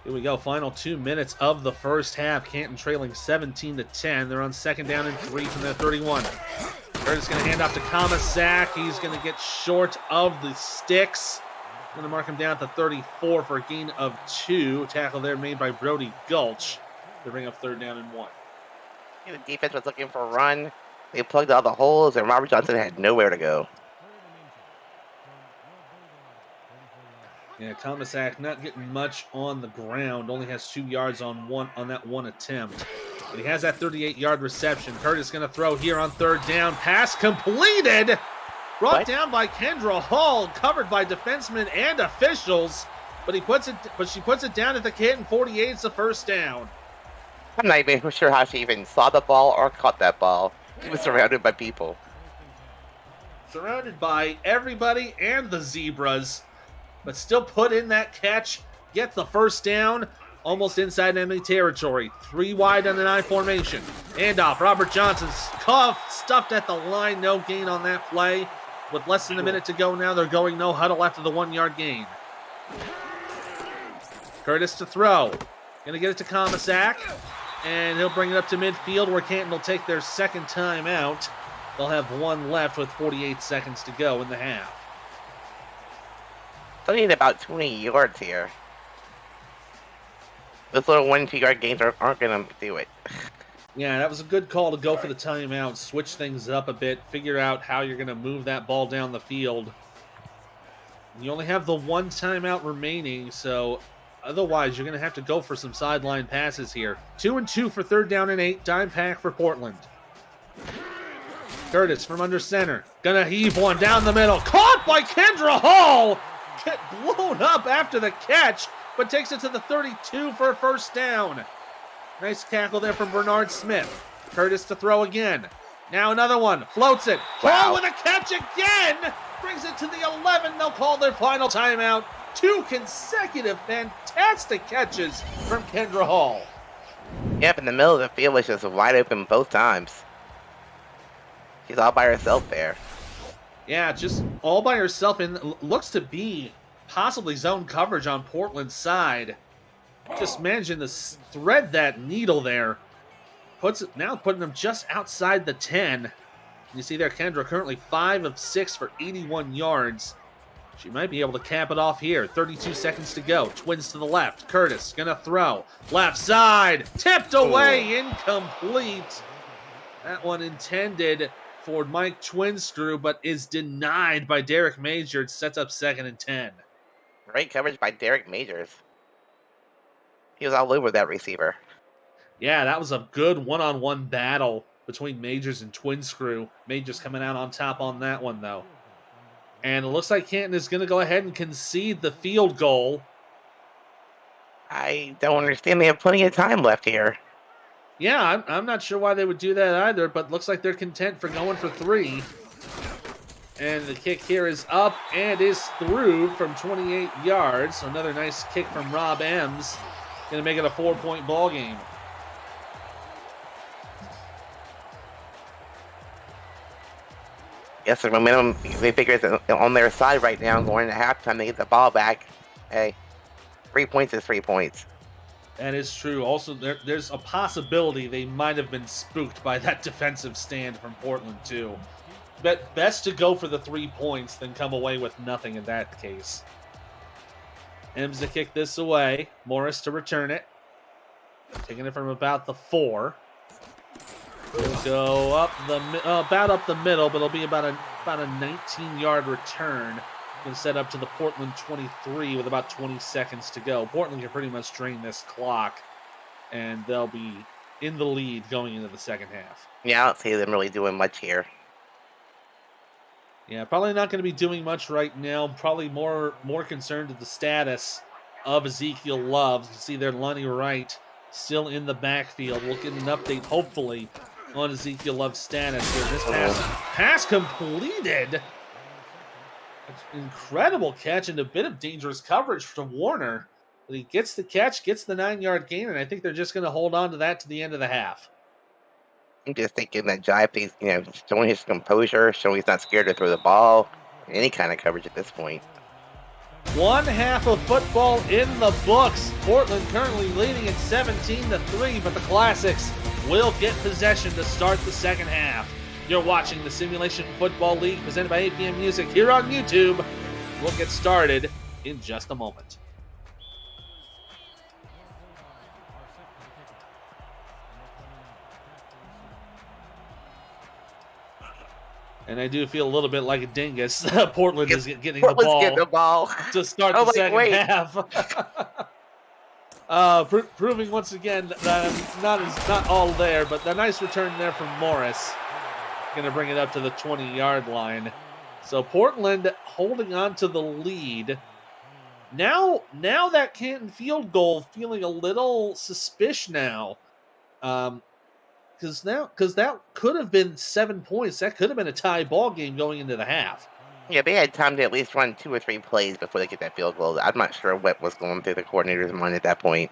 Here we go, final 2 minutes of the first half. Canton trailing 17-10. They're on 2nd down and 3 from their 31. Curtis going to hand off to Kamasak. He's going to get short of the sticks. Going to mark him down at the 34 for a gain of 2. Tackle there made by Brody Gulch. They bring up 3rd down and 1. The defense was looking for a run. They plugged all the holes, and Robert Johnson had nowhere to go. Yeah, Comisac not getting much on the ground. Only has 2 yards on that one attempt. But he has that 38-yard reception. Curtis going to throw here on 3rd down. Pass completed. Brought What? down by Kendra Hall, covered by defensemen and officials. But she puts it down at the Canton 48. It's a 1st down. I'm not even sure how she even saw the ball or caught that ball. She was surrounded by people. Surrounded by everybody and the Zebras, but still put in that catch, get the 1st down, almost inside enemy territory. 3 wide on an I formation. Handoff, Robert Johnson's stuffed at the line, no gain on that play. With less than a minute to go now, they're going no huddle after the 1-yard gain. Curtis to throw. Gonna get it to Comisac, and he'll bring it up to midfield where Canton will take their 2nd time out. They'll have 1 left with 48 seconds to go in the half. Still need about 20 yards here. Those little 1-2 yard gains aren't going to do it. Yeah, that was a good call to go for the timeout, switch things up a bit, figure out how you're going to move that ball down the field. You only have the 1 timeout remaining, so otherwise you're going to have to go for some sideline passes here. 2 and 2 for 3rd down and 8, dime pack for Portland. Curtis from under center, gonna heave one down the middle, caught by Kendra Hall! Get blown up after the catch, but takes it to the 32 for a 1st down. Nice tackle there from Bernard Smith. Curtis to throw again. Now another one, floats it. Hall with a catch again! Brings it to the 11, they'll call their final timeout. 2 consecutive fantastic catches from Kendra Hall. Yep, in the middle of the field was just wide open both times. She's all by herself there. Yeah, just all by herself, and looks to be possibly zone coverage on Portland's side. Just managing to thread that needle there. Now putting them just outside the 10. You see there, Kendra currently 5 of 6 for 81 yards. She might be able to cap it off here. 32 seconds to go. Twins to the left. Curtis gonna throw. Left side. Tipped away. Incomplete. That one intended for Mike Twinscrew, but is denied by Derek Major. It sets up 2nd and 10. Great coverage by Derek Majors. He was all over that receiver. Yeah, that was a good one-on-one battle between Majors and Twinscrew. Majors coming out on top on that one, though. And it looks like Canton is going to go ahead and concede the field goal. I don't understand. They have plenty of time left here. Yeah, I'm not sure why they would do that either, but looks like they're content for going for 3. And the kick here is up and is through from 28 yards. So another nice kick from Rob Ems. Going to make it a 4-point ball game. Yes, the momentum, they figure it's on their side right now. Going to halftime, they get the ball back. Hey, 3 points is 3 points. That is true. Also, there's a possibility they might have been spooked by that defensive stand from Portland, too. But best to go for the 3 points than come away with nothing in that case. Ems to kick this away. Morris to return it. Taking it from about the 4. We'll go up about up the middle, but it'll be about a 19-yard return. Going to set up to the Portland 23 with about 20 seconds to go. Portland can pretty much drain this clock, and they'll be in the lead going into the 2nd half. Yeah, I don't see them really doing much here. Yeah, probably not going to be doing much right now. Probably more concerned with the status of Ezekiel Love. You see there, Lonnie Wright still in the backfield. We'll get an update, hopefully, on Ezekiel Love's status here. This pass completed. Incredible catch and a bit of dangerous coverage for Warner. But he gets the catch, gets the 9-yard gain, and I think they're just going to hold on to that to the end of the half. I'm just thinking that Jive is, showing his composure, showing he's not scared to throw the ball, any kind of coverage at this point. 1 half of football in the books. Portland currently leading at 17-3, but the Classics will get possession to start the 2nd half. You're watching the Simulation Football League presented by APM Music here on YouTube. We'll get started in just a moment. And I do feel a little bit like a dingus. Portland is getting the Portland's ball getting the ball. to start Oh, the like, second wait. half. Proving once again that I'm not all there, but a nice return there from Morris. Going to bring it up to the 20-yard line. So Portland holding on to the lead. Now that Canton field goal feeling a little suspicious now. Because that could have been 7 points. That could have been a tie ball game going into the half. Yeah, they had time to at least run 2 or 3 plays before they get that field goal. I'm not sure what was going through the coordinator's mind at that point.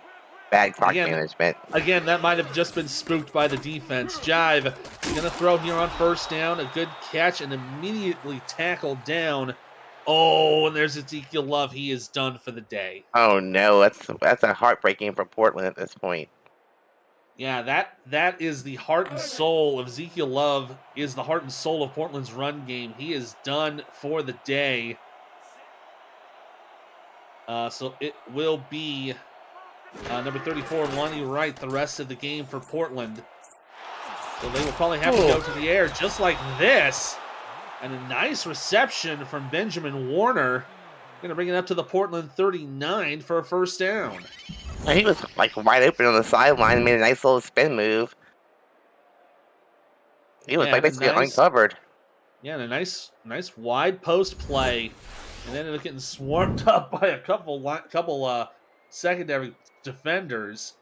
Bad clock management. Again, that might have just been spooked by the defense. Jive going to throw here on first down. A good catch and immediately tackled down. Oh, and there's Ezekiel Love. He is done for the day. Oh no, that's a heartbreaking for Portland at this point. Yeah, that is the heart and soul of Ezekiel Love, is the heart and soul of Portland's run game. He is done for the day. So it will be number 34, Lonnie Wright, the rest of the game for Portland. So they will probably have to go to the air just like this. And a nice reception from Benjamin Warner. Going to bring it up to the Portland 39 for a first down. He was like wide open on the sideline and made a nice little spin move. He was like basically uncovered. Yeah, and a nice wide post play. And ended up getting swarmed up by a couple secondary defenders.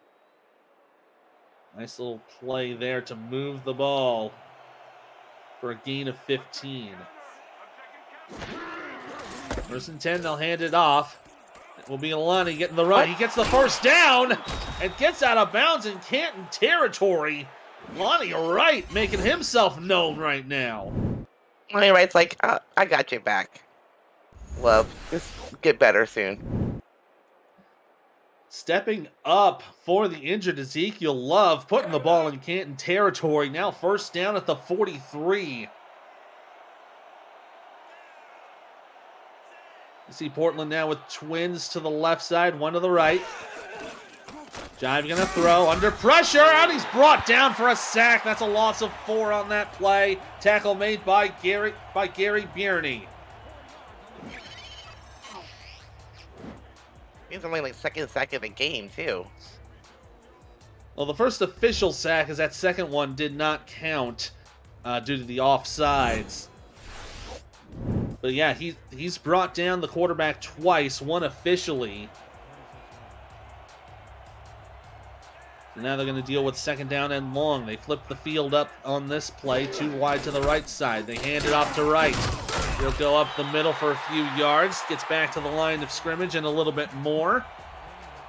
Nice little play there to move the ball for a gain of 15. First and 10, they'll hand it off. It will be Alani getting the run. He gets the first down and gets out of bounds in Canton territory. Lonnie Wright making himself known right now. Lonnie Wright's like, I got you back. Love, just get better soon. Stepping up for the injured Ezekiel Love, putting the ball in Canton territory. Now first down at the 43. You see Portland now with twins to the left side, one to the right. Jive gonna throw under pressure, and he's brought down for a sack. That's a loss of 4 on that play. Tackle made by Gary Bierney. He's only like second sack of the game too. Well, the first official sack, as that second one did not count due to the offsides. But yeah, he's brought down the quarterback twice, one officially. So now they're going to deal with second down and long. They flip the field up on this play, too wide to the right side. They hand it off to Wright. He'll go up the middle for a few yards, gets back to the line of scrimmage and a little bit more.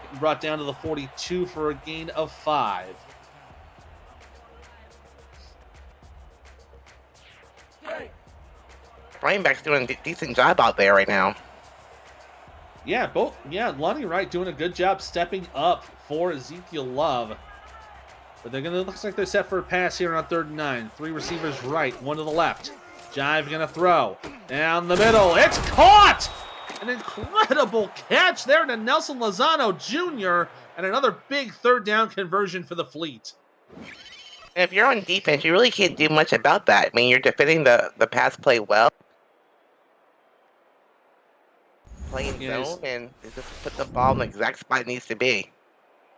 Getting brought down to the 42 for a gain of 5. Running back's doing a decent job out there right now. Yeah, Lonnie Wright doing a good job stepping up for Ezekiel Love. But looks like they're set for a pass here on 3rd and 9. 3 receivers right, 1 to the left. Jive gonna throw. Down the middle. It's caught! An incredible catch there to Nelson Lozano Jr. and another big 3rd down conversion for the Fleet. And if you're on defense, you really can't do much about that. I mean, you're defending the pass play well. Playing zone and just put the ball in the exact spot it needs to be.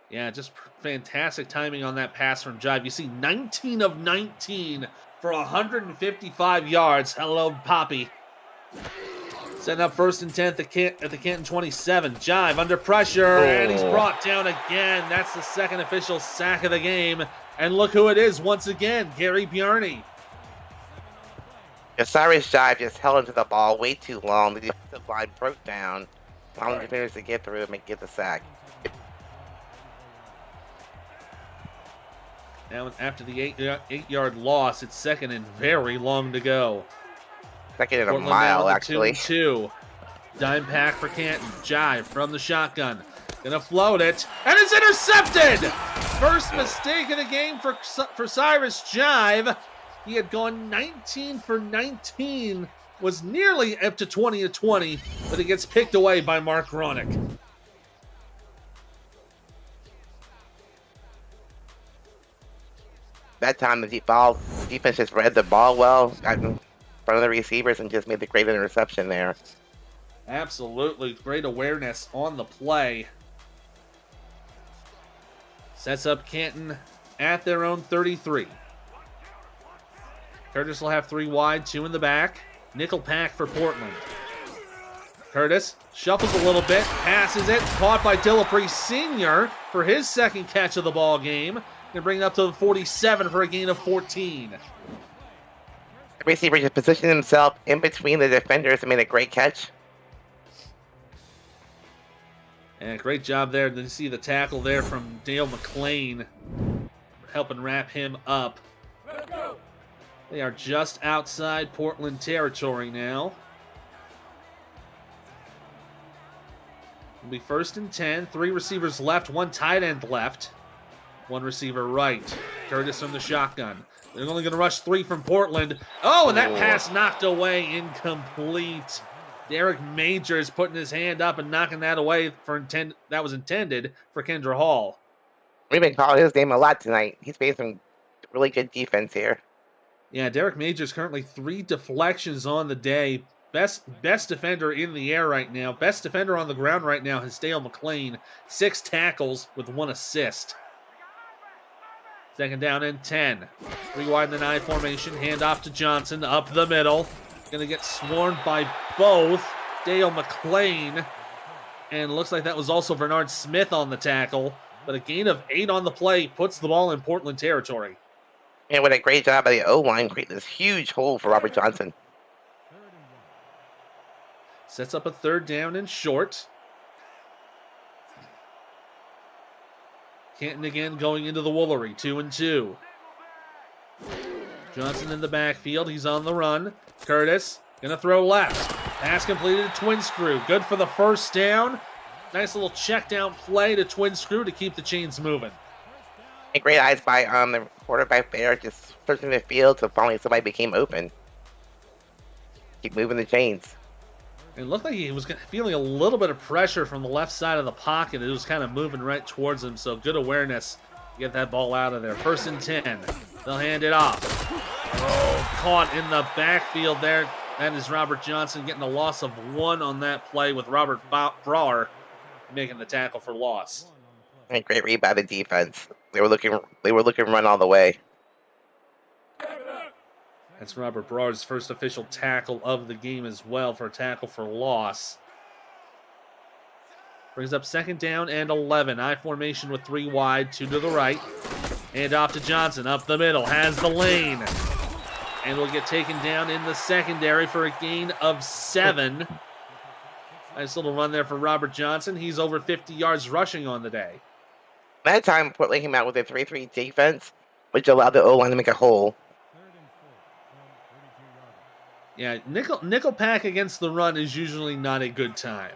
Yeah, just fantastic timing on that pass from Jive. You see 19 of 19 for 155 yards. Hello, Poppy. Setting up 1st and 10 at the Canton 27. Jive under pressure, and he's brought down again. That's the second official sack of the game. And look who it is once again, Gary Bierney. Osiris Jive just held into the ball way too long. The defensive line broke down, allowing the defenders to get through and get the sack. Now, after the 8-yard loss, it's 2nd and very long to go. 2nd and a mile, actually. 2-2. Dime pack for Canton. Jive from the shotgun. Gonna float it, and it's intercepted! First mistake of the game for Cyrus Jive. He had gone 19 for 19, was nearly up to 20-20, but it gets picked away by Mark Ronick. That time the defense just read the ball well. front of the receivers and just made the great interception there. Absolutely. Great awareness on the play. Sets up Canton at their own 33. Curtis will have 3 wide, 2 in the back. Nickel pack for Portland. Curtis shuffles a little bit, passes it, caught by Dillapre Sr. for his second catch of the ball game. Gonna bring it up to the 47 for a gain of 14. The receiver just positioned himself in between the defenders and made a great catch. And great job there. You see the tackle there from Dale McClain, helping wrap him up. They are just outside Portland territory now. It'll be 1st and 10. 3 receivers left, 1 tight end left. 1 receiver right. Curtis from the shotgun. They're only going to rush 3 from Portland. Oh, and that pass knocked away, incomplete. Derek Majors putting his hand up and knocking that away that was intended for Kendra Hall. We've been calling his name a lot tonight. He's made some really good defense here. Yeah, Derek Majors currently 3 deflections on the day. Best defender in the air right now. Best defender on the ground right now is Dale McClain. 6 tackles with 1 assist. 2nd down and 10. 3 wide in the 9 formation. Hand off to Johnson up the middle. Going to get swarmed by both Dale McClain. And looks like that was also Bernard Smith on the tackle. But a gain of 8 on the play puts the ball in Portland territory. And what a great job by the O-line, creating this huge hole for Robert Johnson. Sets up a 3rd down and short. Canton again going into the Woolery, 2 and 2. Johnson in the backfield, he's on the run. Curtis gonna throw left. Pass completed to Twin Screw. Good for the 1st down. Nice little check down play to Twin Screw to keep the chains moving. And great eyes by the quarterback there, just searching the field so finally somebody became open. Keep moving the chains. It looked like he was feeling a little bit of pressure from the left side of the pocket. It was kind of moving right towards him, so good awareness to get that ball out of there. 1st and 10. They'll hand it off. Oh, caught in the backfield there. That is Robert Johnson getting a loss of 1 on that play with Robert Brar making the tackle for loss. And great read by the defense. They were looking to run all the way. That's Robert Brar's first official tackle of the game as well for a tackle for loss. Brings up 2nd down and 11. I formation with 3 wide, 2 to the right. And off to Johnson, up the middle, has the lane. And will get taken down in the secondary for a gain of 7. Nice little run there for Robert Johnson. He's over 50 yards rushing on the day. That time, Portland came out with a 3-3 defense, which allowed the O-line to make a hole. Yeah, nickel pack against the run is usually not a good time.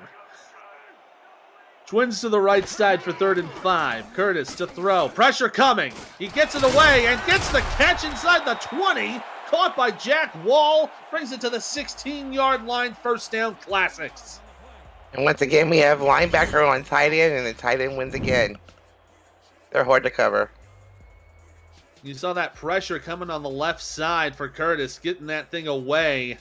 Twins to the right side for 3rd and 5. Curtis to throw. Pressure coming. He gets it away and gets the catch inside the 20. Caught by Jack Wall. Brings it to the 16-yard line. 1st down, Classics. And once again, we have linebacker on tight end, and the tight end wins again. They're hard to cover. You saw that pressure coming on the left side for Curtis, getting that thing away.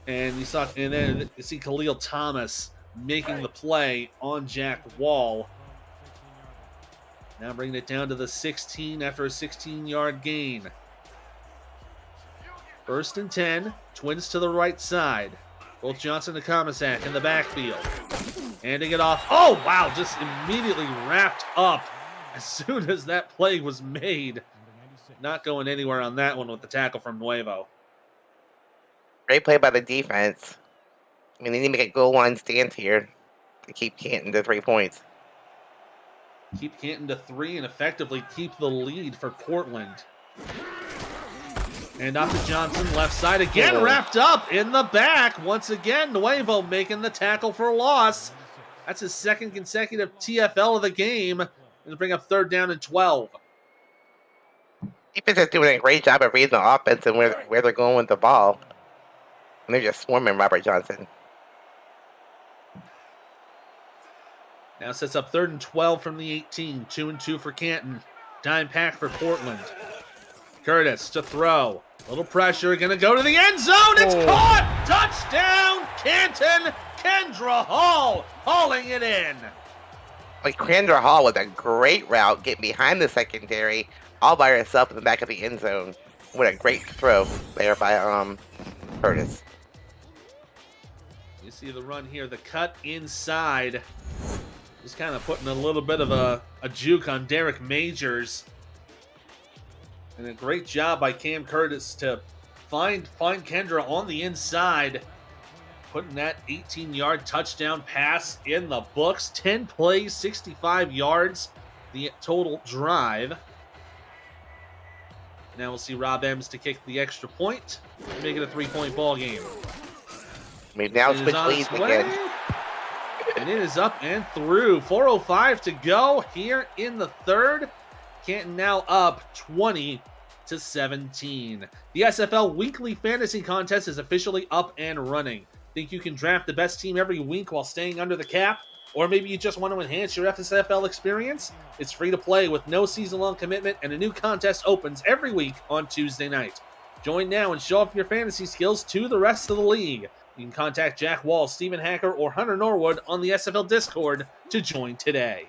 And then you see Khalil Thomas making the play on Jack Wall. Now bringing it down to the 16 after a 16-yard gain. 1st and 10, Twins to the right side. Both Johnson and Comisac in the backfield. Handing it off. Oh, wow, just immediately wrapped up as soon as that play was made. Not going anywhere on that one with the tackle from Nuevo. Great play by the defense. I mean, they need to make a goal line stand here to keep Canton to 3 points. Keep Canton to 3 and effectively keep the lead for Portland. And off to Johnson, left side again, wrapped up in the back. Once again, Nuevo making the tackle for loss. That's his 2nd consecutive TFL of the game. And bring up 3rd down and 12. Defense is doing a great job of reading the offense and where they're going with the ball. And they're just swarming Robert Johnson. Now sets up 3rd and 12 from the 18. 2 and 2 for Canton. Dime pack for Portland. Curtis to throw. Little pressure, gonna go to the end zone. It's caught! Touchdown, Canton! Kendra Hall hauling it in. Like Kendra Hall with a great route, getting behind the secondary, all by herself in the back of the end zone. What a great throw there by Curtis. You see the run here, the cut inside. Just kind of putting a little bit of a juke on Derek Majors. And a great job by Cam Curtis to find Kendra on the inside, putting that 18-yard touchdown pass in the books. 10 plays, 65 yards, the total drive. Now we'll see Rob Ems to kick the extra point and make it a 3-point ball game. We've now switched leads again. And it is up and through. 4:05 to go here in the third. Canton now up 20-17. The SFL Weekly Fantasy Contest is officially up and running. Think you can draft the best team every week while staying under the cap? Or maybe you just want to enhance your SFL experience? It's free to play with no season-long commitment, and a new contest opens every week on Tuesday night. Join now and show off your fantasy skills to the rest of the league. You can contact Jack Wall, Stephen Hacker, or Hunter Norwood on the SFL Discord to join today.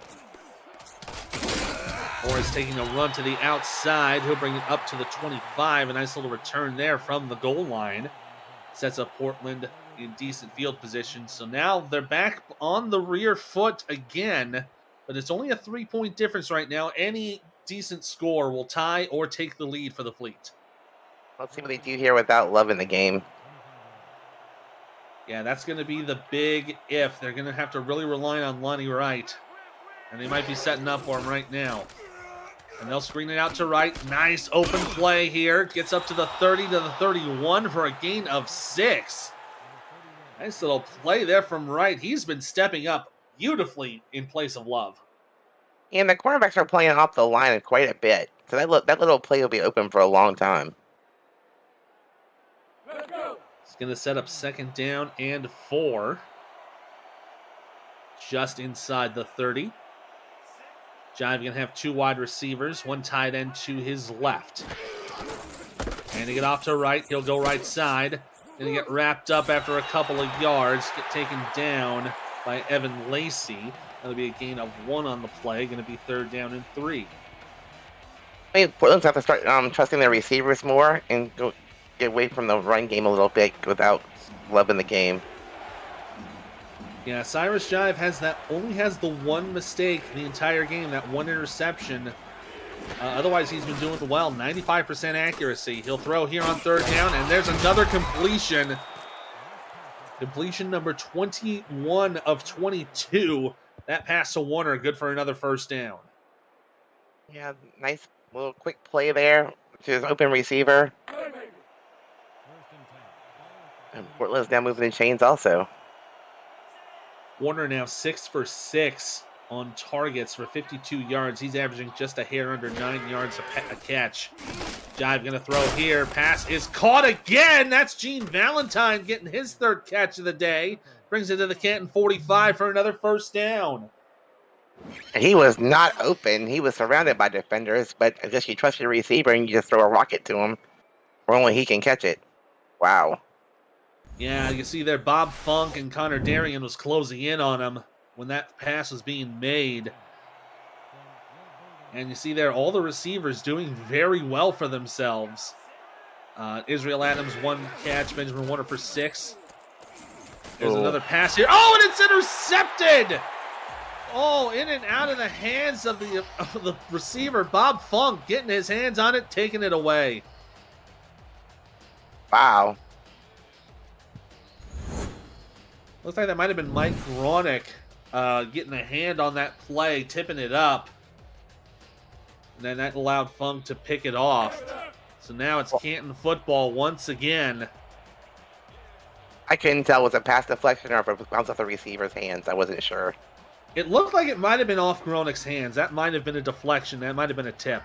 Morris taking a run to the outside. He'll bring it up to the 25. A nice little return there from the goal line. Sets up Portland in decent field position. So now they're back on the rear foot again. But it's only a 3-point difference right now. Any decent score will tie or take the lead for the Fleet. Let's see what they do here without Love in the game. Yeah, that's going to be the big if. They're going to have to really rely on Lonnie Wright. And they might be setting up for him right now. And they'll screen it out to Wright. Nice open play here. Gets up to the 30 to the 31 for a gain of 6. Nice little play there from Wright. He's been stepping up beautifully in place of Love. And the cornerbacks are playing off the line quite a bit. So that little play will be open for a long time. It's going to set up 2nd down and 4. Just inside the 30. Jive going to have 2 wide receivers, 1 tight end to his left. Handing it off to Wright. He'll go right side. Going to get wrapped up after a couple of yards. Get taken down by Evan Lacey. That'll be a gain of 1 on the play. Going to be 3rd down and 3. I mean, Portland's have to start trusting their receivers more and get away from the run game a little bit without Love in the game. Yeah, Cyrus Jive only has the 1 mistake the entire game, that 1 interception. Otherwise, he's been doing well. 95% accuracy. He'll throw here on 3rd down, and there's another completion. Completion number 21 of 22. That pass to Warner, good for another 1st down. Yeah, nice little quick play there to his open receiver. And Portland's now moving the chains also. Warner now 6 for 6 on targets for 52 yards. He's averaging just a hair under 9 yards a catch. Jive going to throw here. Pass is caught again. That's Gene Valentine getting his 3rd catch of the day. Brings it to the Canton 45 for another 1st down. He was not open. He was surrounded by defenders, but I guess you trust your receiver and you just throw a rocket to him where only he can catch it. Wow. Yeah, you see there Bob Funk and Connor Darien was closing in on him when that pass was being made. And you see there all the receivers doing very well for themselves. Israel Adams 1 catch, Benjamin Warner for 6. There's another pass here. Oh, and it's intercepted! Oh, in and out of the hands of the receiver. Bob Funk getting his hands on it, taking it away. Wow. Looks like that might have been Mike Gronick getting a hand on that play, tipping it up. And then that allowed Funk to pick it off. So now it's Canton football once again. I couldn't tell was it pass deflection or if it bounced off the receiver's hands. I wasn't sure. It looked like it might have been off Gronick's hands. That might have been a deflection. That might have been a tip.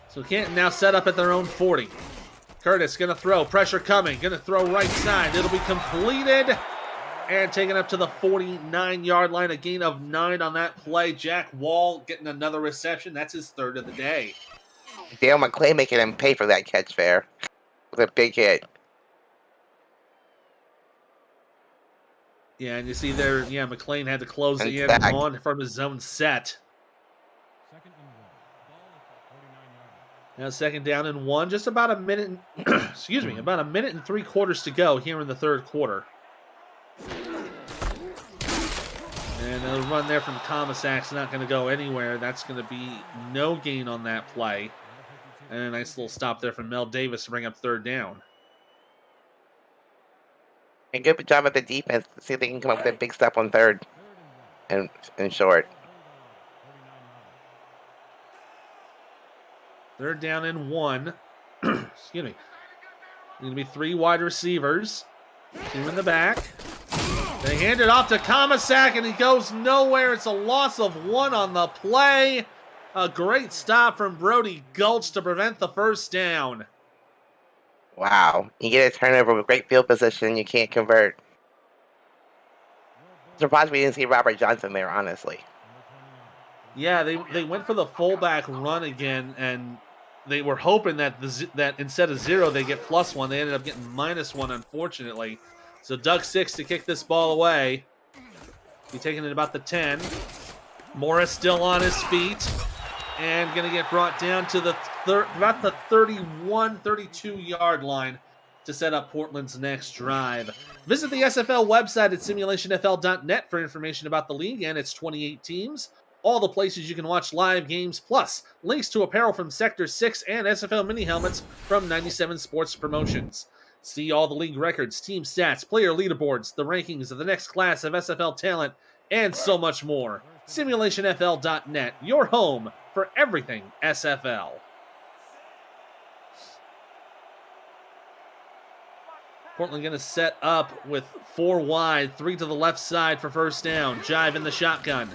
So Canton now set up at their own 40. Curtis going to throw. Pressure coming. Going to throw right side. It'll be completed. And taken up to the 49-yard line. A gain of 9 on that play. Jack Wall getting another reception. That's his 3rd of the day. Dale McClay making him pay for that catch there with a big hit. Yeah, and you see there, yeah, McLean had to close And the end back. on from his zone set. Second and 1. Ball at the 49-yard line. Now 2nd down and 1, just about a minute, excuse me, about a minute and 3/4 to go here in the 3rd quarter. And a run there from Comasac's not going to go anywhere. That's going to be no gain on that play. And a nice little stop there from Mel Davis to bring up 3rd down. And good job at the defense to see if they can come up with a big step on 3rd and short. 3rd down and 1. Excuse me. Going to be 3 wide receivers. 2 in the back. They hand it off to Comasac, and he goes nowhere. It's a loss of 1 on the play. A great stop from Brody Gulch to prevent the 1st down. Wow. You get a turnover with great field position, you can't convert. Surprised we didn't see Robert Johnson there, honestly. Yeah, they went for the fullback run again, and they were hoping that that instead of 0, they get +1. They ended up getting -1, unfortunately. So Doug Six to kick this ball away. He's taking it about the 10. Morris still on his feet. And going to get brought down to the about the 31, 32-yard line to set up Portland's next drive. Visit the SFL website at simulationfl.net for information about the league and its 28 teams, all the places you can watch live games, plus links to apparel from Sector 6 and SFL mini helmets from 97 Sports Promotions. See all the league records, team stats, player leaderboards, the rankings of the next class of SFL talent, and so much more. SimulationFL.net, your home for everything SFL. Portland going to set up with 4 wide, 3 to the left side for 1st down. Jive in the shotgun.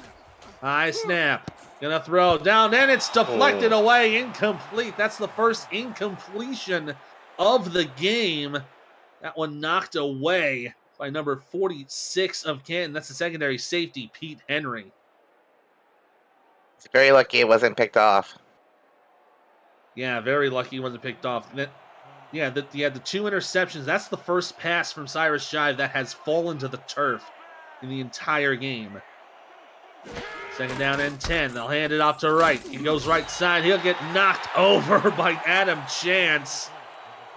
High snap. Going to throw down, and it's deflected away. Incomplete. That's the first incompletion of the game. That one knocked away by number 46 of Canton. That's the secondary safety, Pete Henry. It's very lucky it wasn't picked off. Yeah, very lucky it wasn't picked off. Yeah, the 2 interceptions. That's the first pass from Cyrus Jive that has fallen to the turf in the entire game. 2nd down and 10. They'll hand it off to Wright. He goes right side. He'll get knocked over by Adam Chance.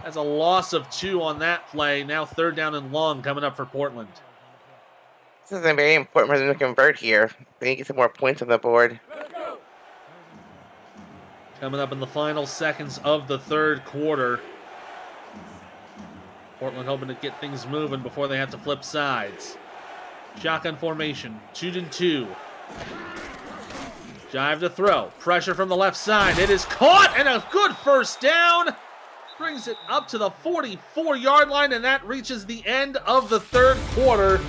That's a loss of 2 on that play. Now 3rd down and long coming up for Portland. This is a very important for them to convert here. They need to get some more points on the board. Coming up in the final seconds of the 3rd quarter. Portland hoping to get things moving before they have to flip sides. Shotgun formation, 2 and 2. Jive to throw. Pressure from the left side. It is caught, and a good 1st down. Brings it up to the 44-yard line, and that reaches the end of the 3rd quarter.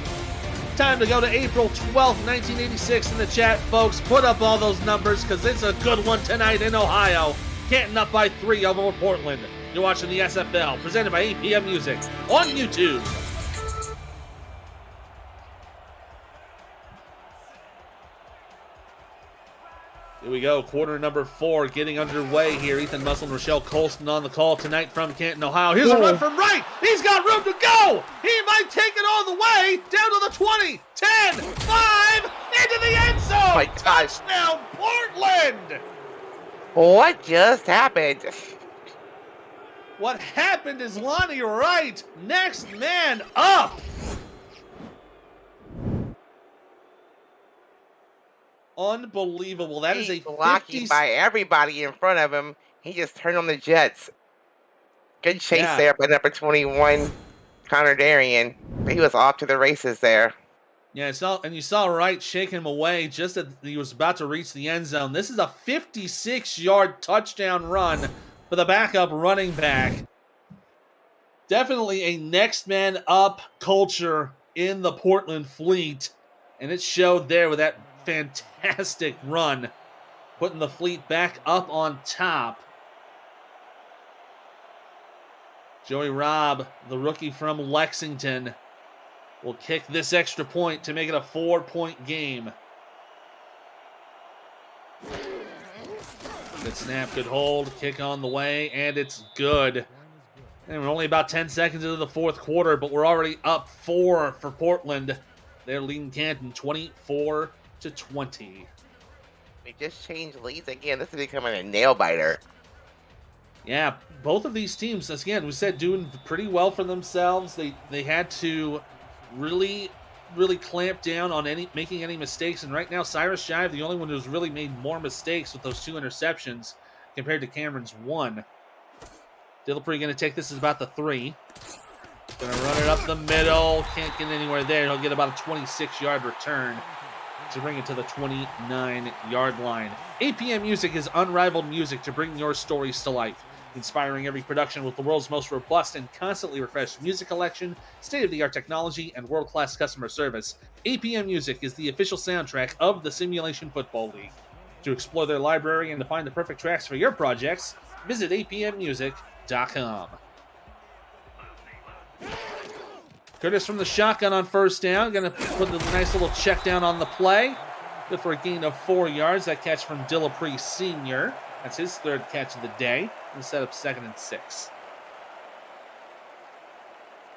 Time to go to April 12th, 1986 in the chat, folks. Put up all those numbers, because it's a good one tonight in Ohio. Canton up by 3 over Portland. You're watching the SFL, presented by APM Music on YouTube. Here we go, quarter number 4 getting underway here. Ethan Muscle and Rochelle Colston on the call tonight from Canton, Ohio. Here's a run from Wright. He's got room to go. He might take it all the way down to the 20, 10, 5, into the end zone. My God. Touchdown, Portland. What just happened? What happened is Lonnie Wright, next man up. Unbelievable. That is a blocking by everybody in front of him. He just turned on the Jets. Good chase there by number 21, Connor Darien. But he was off to the races there. Yeah, you saw Wright shake him away just as he was about to reach the end zone. This is a 56-yard touchdown run for the backup running back. Definitely a next man up culture in the Portland fleet. And it showed there with that fantastic run, putting the fleet back up on top. Joey Robb, the rookie from Lexington, will kick this extra point to make it a 4-point game. Good snap, good hold, kick on the way, and it's good. And we're only about 10 seconds into the fourth quarter, but we're already up 4 for Portland. They're leading Canton 24-20. We just changed leads again. This is becoming a nail biter. Yeah, both of these teams, again, we said doing pretty well for themselves. They had to really clamp down on making any mistakes. And right now, Cyrus Jive, the only one who's really made more mistakes with those 2 interceptions compared to Cameron's 1. Dillapre going to take this as about the 3. Going to run it up the middle. Can't get anywhere there. He'll get about a 26-yard return to bring it to the 29-yard line. APM Music is unrivaled music to bring your stories to life. Inspiring every production with the world's most robust and constantly refreshed music collection, state-of-the-art technology, and world-class customer service, APM Music is the official soundtrack of the Simulation Football League. To explore their library and to find the perfect tracks for your projects, visit apmmusic.com. Curtis from the shotgun on first down. Going to put a nice little check down on the play. Good for a gain of 4 yards. That catch from Dillapre Sr. That's his 3rd catch of the day. And set up 2nd and 6.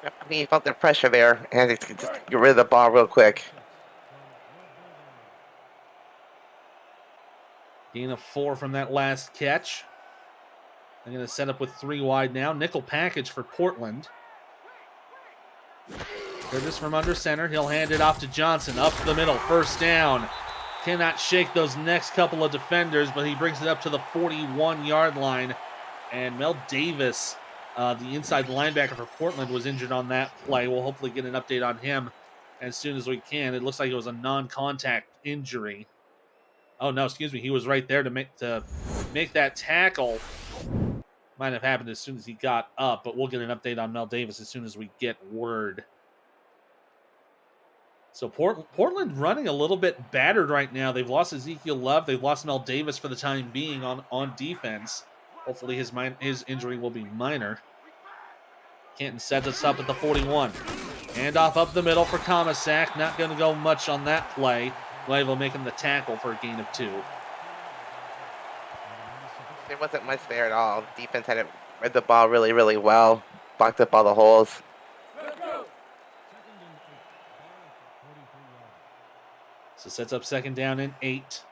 I mean, he felt the pressure there, and just get rid of the ball real quick. Gain of 4 from that last catch. I'm going to set up with 3 wide now. Nickel package for Portland. Curtis from under center. He'll hand it off to Johnson. Up the middle. First down. Cannot shake those next couple of defenders, but he brings it up to the 41-yard line. And Mel Davis, the inside linebacker for Portland, was injured on that play. We'll hopefully get an update on him as soon as we can. It looks like it was a non-contact injury. Oh, no, excuse me. He was right there to make that tackle. Might have happened as soon as he got up, but we'll get an update on Mel Davis as soon as we get word. So Portland running a little bit battered right now. They've lost Ezekiel Love. They've lost Mel Davis for the time being on defense. Hopefully his injury will be minor. Canton sets us up at the 41. Handoff up the middle for Comisac. Not going to go much on that play. Nuevo making the tackle for a gain of 2. There wasn't much there at all. Defense had read the ball really, really well. Blocked up all the holes. So sets up 2nd down and 8.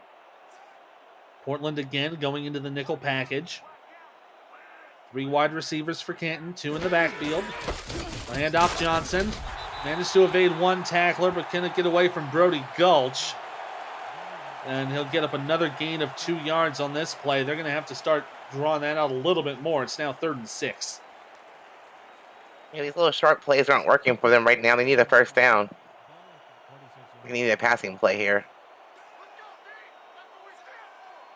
Portland again going into the nickel package. 3 wide receivers for Canton, 2 in the backfield. Handoff Johnson. Managed to evade 1 tackler, but couldn't get away from Brody Gulch. And he'll get up another gain of 2 yards on this play. They're going to have to start drawing that out a little bit more. It's now 3rd and 6. Yeah, these little short plays aren't working for them right now. They need a first down. They need a passing play here.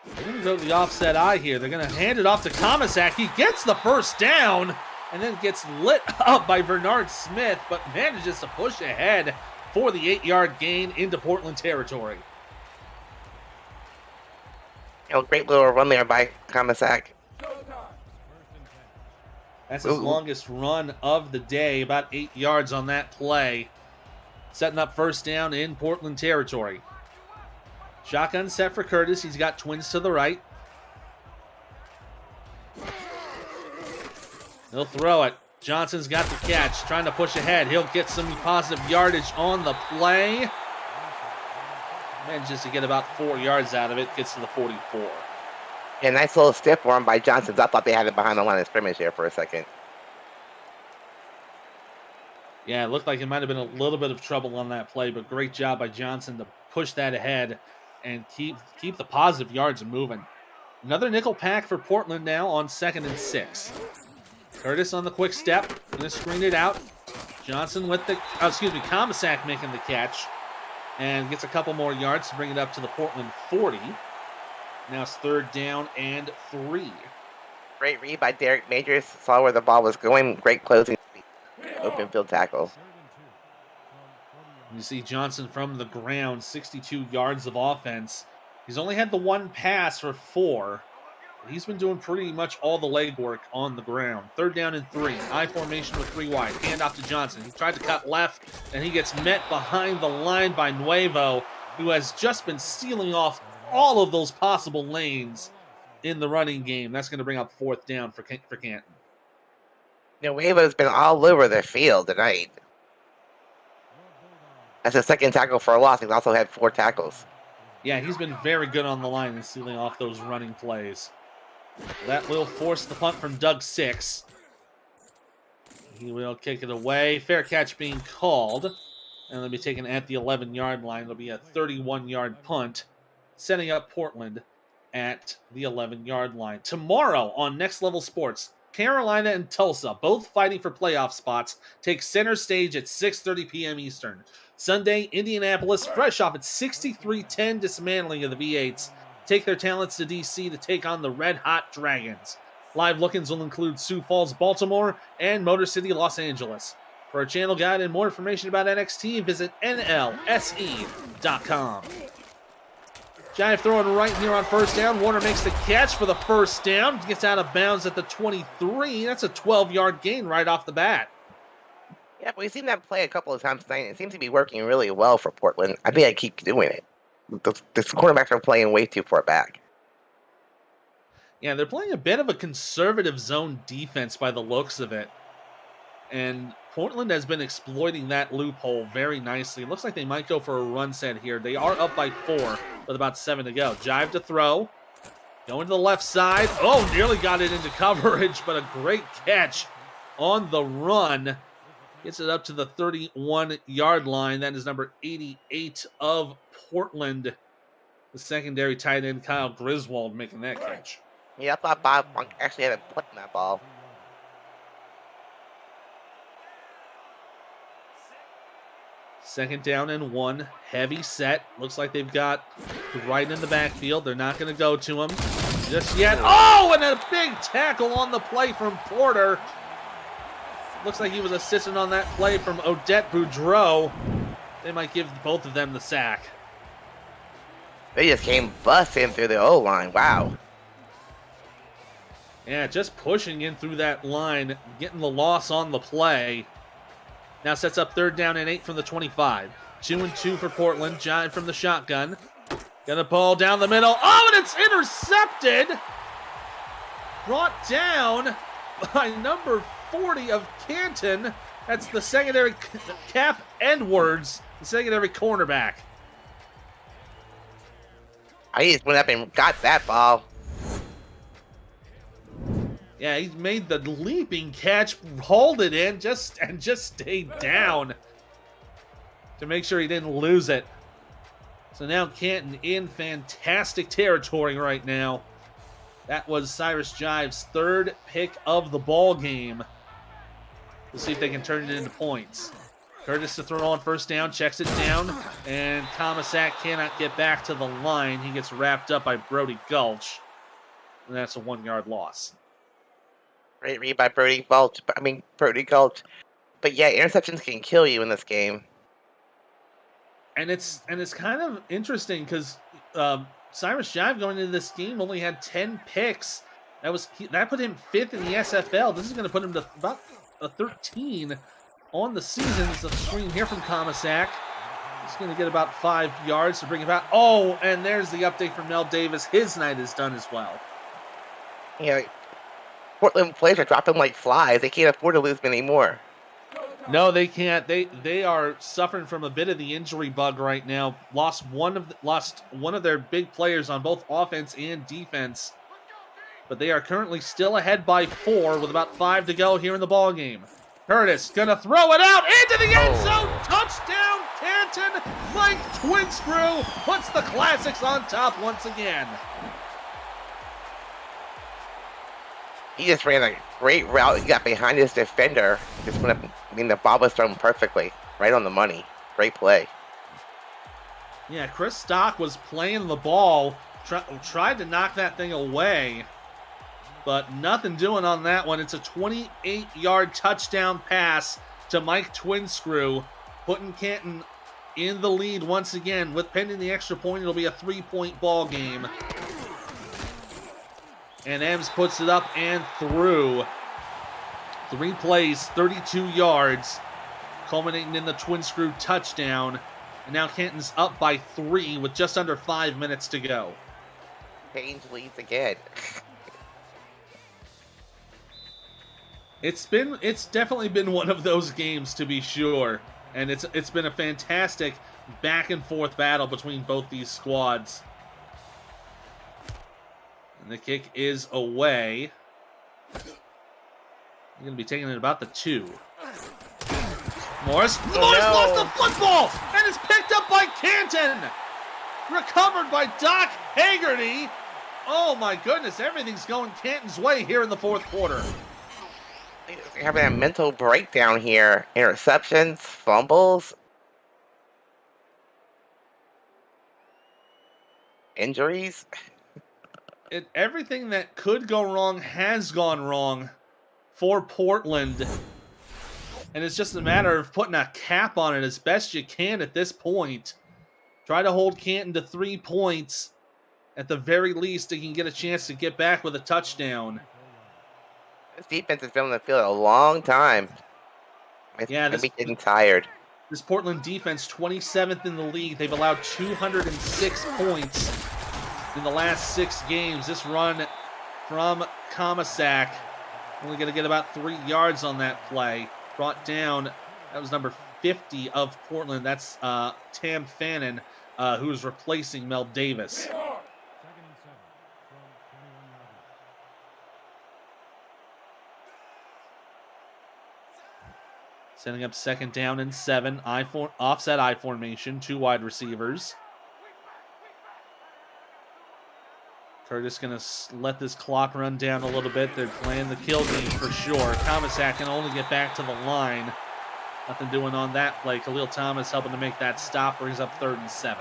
They're going to go to the offset eye here. They're going to hand it off to Comisac. He gets the first down and then gets lit up by Bernard Smith, but manages to push ahead for the 8-yard gain into Portland territory. Great little run there by Comisac. That's his longest run of the day, about 8 yards on that play. Setting up first down in Portland territory. Shotgun set for Curtis. He's got twins to the right. He'll throw it. Johnson's got the catch, trying to push ahead. He'll get some positive yardage on the play. Manages to get about 4 yards out of it. Gets to the 44. Yeah, nice little stiff arm by Johnson. I thought they had it behind the line of scrimmage here for a second. Yeah, it looked like it might have been a little bit of trouble on that play, but great job by Johnson to push that ahead and keep the positive yards moving. Another nickel pack for Portland now on 2nd and 6. Curtis on the quick step, going to screen it out. Johnson with Comisac making the catch and gets a couple more yards to bring it up to the Portland 40. Now it's 3rd down and 3. Great read by Derek Majors. Saw where the ball was going. Great closing. Open field tackle. You see Johnson from the ground, 62 yards of offense. He's only had the 1 pass for 4. He's been doing pretty much all the legwork on the ground. 3rd down and 3. I formation with 3 wide. Hand off to Johnson. He tried to cut left, and he gets met behind the line by Nuevo, who has just been sealing off all of those possible lanes. in the running game. That's going to bring up 4th down for Canton. Nuevo's been all over the field tonight. That's his 2nd tackle for a loss. He's also had 4 tackles. Yeah, he's been very good on the line and sealing off those running plays. That will force the punt from Doug Six. He will kick it away. Fair catch being called. And it'll be taken at the 11-yard line. It'll be a 31-yard punt, setting up Portland at the 11-yard line. Tomorrow on Next Level Sports, Carolina and Tulsa, both fighting for playoff spots, take center stage at 6:30 p.m. Eastern. Sunday, Indianapolis, fresh off its 63-10 dismantling of the V8s, take their talents to D.C. to take on the Red Hot Dragons. Live look-ins will include Sioux Falls, Baltimore, and Motor City, Los Angeles. For a channel guide and more information about NXT, visit NLSE.com. Jive throwing right here on 1st down. Warner makes the catch for the 1st down. Gets out of bounds at the 23. That's a 12-yard gain right off the bat. Yeah, we've seen that play a couple of times tonight. It seems to be working really well for Portland. I think I keep doing it. The quarterbacks are playing way too far back. Yeah, they're playing a bit of a conservative zone defense by the looks of it. And Portland has been exploiting that loophole very nicely. It looks like they might go for a run set here. They are up by 4 with about 7 to go. Jive to throw. Going to the left side. Oh, nearly got it into coverage, but a great catch on the run. Gets it up to the 31-yard line. That is number 88 of Portland. The secondary tight end, Kyle Griswold, making that catch. Yeah, I thought Bob Funk actually had a punt in that ball. Second down and 1. Heavy set. Looks like they've got right in the backfield. They're not going to go to him just yet. Oh, and a big tackle on the play from Porter. Looks like he was assistant on that play from Odette Boudreau. They might give both of them the sack. They just came busting through the O-line. Wow. Yeah, just pushing in through that line, getting the loss on the play. Now sets up 3rd down and 8 from the 25. 2-2 for Portland. Jive from the shotgun. Got a ball down the middle. Oh, and it's intercepted. Brought down by number 40 of Canton. That's the secondary Cap Edwards, the secondary cornerback. I just went up and got that ball. Yeah, he made the leaping catch, hauled it in, just stayed down to make sure he didn't lose it. So now Canton in fantastic territory right now. That was Cyrus Jive's 3rd pick of the ball game. We'll see if they can turn it into points. Curtis to throw on 1st down, checks it down, and Comisac cannot get back to the line. He gets wrapped up by Brody Gulch, and that's a 1-yard loss. Great read by Brody Gulch. But yeah, interceptions can kill you in this game. And it's kind of interesting because Cyrus Jive going into this game only had 10 picks. That put him 5th in the SFL. This is going to put him to about a 13 on the season. It's a screen here from Comisac. He's going to get about 5 yards to bring it back. Oh, and there's the update from Mel Davis. His night is done as well. Yeah, Portland players are dropping like flies. They can't afford to lose many more. No, they can't. They are suffering from a bit of the injury bug right now. Lost one of their big players on both offense and defense. But they are currently still ahead by 4 with about 5 to go here in the ball game. Curtis gonna throw it out into the end zone. Touchdown, Canton. Mike Twinscrew puts the Classics on top once again. He just ran a great route. He got behind his defender. Just went up. I mean, the ball was thrown perfectly, right on the money. Great play. Yeah, Chris Stock was playing the ball, tried to knock that thing away, but nothing doing on that one. It's a 28-yard touchdown pass to Mike Twinscrew, putting Canton in the lead once again. With pending the extra point, it'll be a 3-point ball game. And Ems puts it up and through. 3 plays, 32 yards, culminating in the Twinscrew touchdown. And now Canton's up by 3 with just under 5 minutes to go. Change leads again. It's definitely been one of those games, to be sure, and it's been a fantastic back and forth battle between both these squads. And the kick is away. You're going to be taking it about the 2. Morris. Oh, Morris no. lost the football, and it's picked up by Canton. Recovered by Doc Haggerty. Oh my goodness, everything's going Canton's way here in the fourth quarter. They're having a mental breakdown here. Interceptions, fumbles, injuries. Everything that could go wrong has gone wrong for Portland. And it's just a matter of putting a cap on it as best you can at this point. Try to hold Canton to 3 points. At the very least, they can get a chance to get back with a touchdown. This defense has been on the field a long time. Yeah, They'll be getting tired. This Portland defense, 27th in the league. They've allowed 206 points in the last 6 games. This run from Comisac, only going to get about 3 yards on that play. Brought down, that was number 50 of Portland. That's Tam Fannin, who is replacing Mel Davis. 2nd and 7 from 21 yards. Setting up 2nd down and 7. Offset I formation, 2 wide receivers. Curtis going to let this clock run down a little bit. They're playing the kill game for sure. Comisac can only get back to the line. Nothing doing on that play. Khalil Thomas helping to make that stop. Brings up 3rd and 7.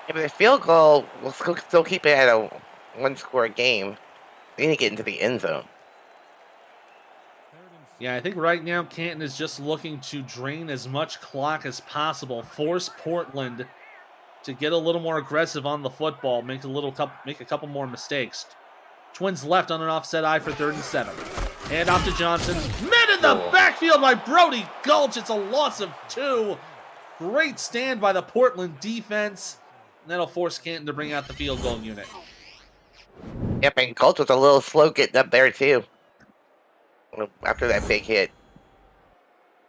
Yeah, but the field goal will still keep it at a 1-score game. They need to get into the end zone. Yeah, I think right now Canton is just looking to drain as much clock as possible. Force Portland to get a little more aggressive on the football, make a couple more mistakes. Twins left on an offset I for 3rd and 7. Hand off to Johnson. Met in the backfield by Brody Gulch. It's a loss of 2. Great stand by the Portland defense. And that'll force Canton to bring out the field goal unit. Yep, and Gulch was a little slow getting up there, too. After that big hit.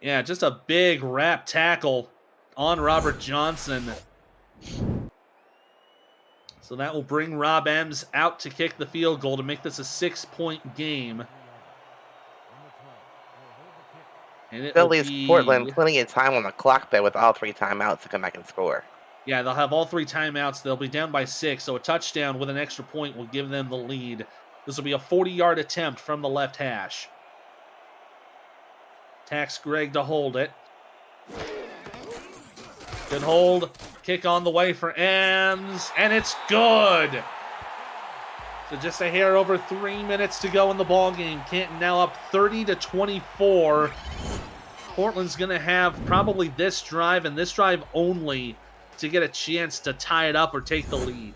Yeah, just a big wrap tackle on Robert Johnson. So that will bring Rob Ems out to kick the field goal to make this a 6-point game. And it Still will leaves be... Portland plenty of time on the clock there with all 3 timeouts to come back and score. Yeah, they'll have all 3 timeouts. They'll be down by 6, so a touchdown with an extra point will give them the lead. This will be a 40-yard attempt from the left hash. Tax Greg to hold it. Good hold. Kick on the way for Ems, and it's good. So just a hair over 3 minutes to go in the ball game. Canton now up 30-24. Portland's going to have probably this drive and this drive only to get a chance to tie it up or take the lead.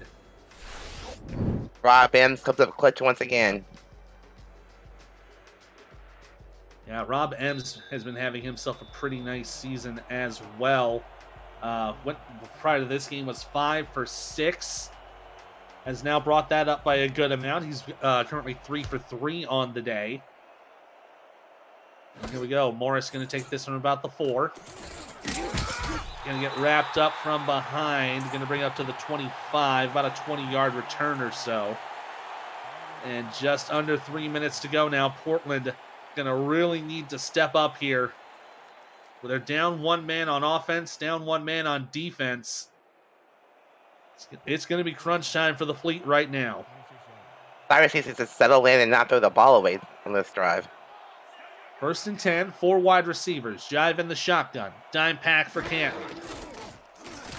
Rob Ems comes up clutch once again. Yeah, Rob Ems has been having himself a pretty nice season as well. Prior to this game was 5 for 6. Has now brought that up by a good amount. He's currently 3 for 3 on the day. And here we go. Morris going to take this one about the 4. Going to get wrapped up from behind. Going to bring it up to the 25. About a 20-yard return or so. And just under 3 minutes to go now. Portland going to really need to step up here. Well, they're down 1 man on offense, down 1 man on defense. It's going to be crunch time for the Fleet right now. Cyrus needs to settle in and not throw the ball away on this drive. 1st and 10, 4 wide receivers. Jive in the shotgun. Dime pack for Canton.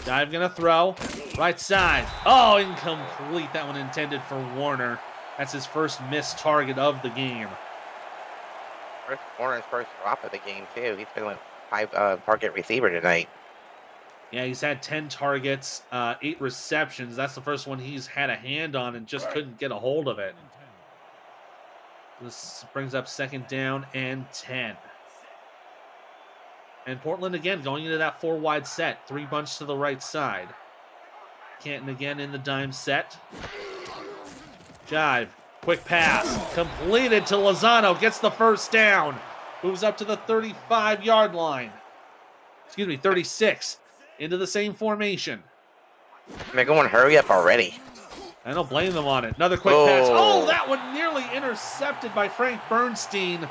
Jive going to throw. Right side. Oh, incomplete. That one intended for Warner. That's his first missed target of the game. Warner's first drop of the game, too. He's been with 5 target receiver tonight. Yeah, he's had 10 targets, 8 receptions. That's the first one he's had a hand on and just couldn't get a hold of it. This brings up 2nd down and 10. And Portland again going into that 4 wide set. 3 bunch to the right side. Canton again in the dime set. Jive, quick pass, completed to Lozano, gets the first down. Moves up to the 35-yard line. 36. Into the same formation. They're going hurry up already. I don't blame them on it. Another quick pass. Oh, that one nearly intercepted by Frank Bernstein.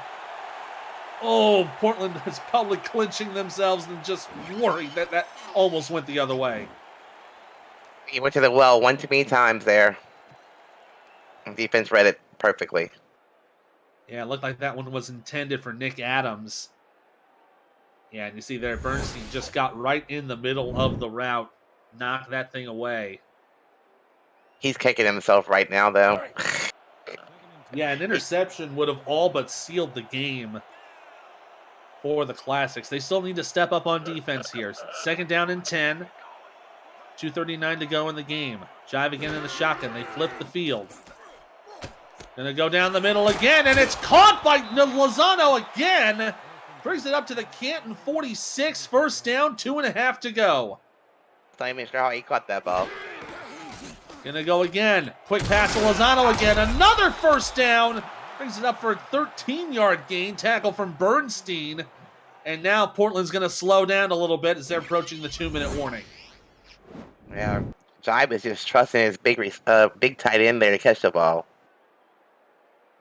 Oh, Portland is probably clinching themselves and just worried that almost went the other way. He went to the well one too many times there. And defense read it perfectly. Yeah, it looked like that one was intended for Nick Adams. Yeah, and you see there, Bernstein just got right in the middle of the route. Knocked that thing away. He's kicking himself right now, though. Yeah, an interception would have all but sealed the game for the Classics. They still need to step up on defense here. 2nd down and 10. 2:39 to go in the game. Jive again in the shotgun. They flip the field. Gonna go down the middle again, and it's caught by Lozano again. Brings it up to the Canton 46. 1st down, 2.5 to go. Not even sure how he caught that ball. Gonna go again. Quick pass to Lozano again. Another 1st down. Brings it up for a 13-yard gain. Tackle from Bernstein. And now Portland's gonna slow down a little bit as they're approaching the 2-minute warning. Yeah, Jive is just trusting his big tight end there to catch the ball.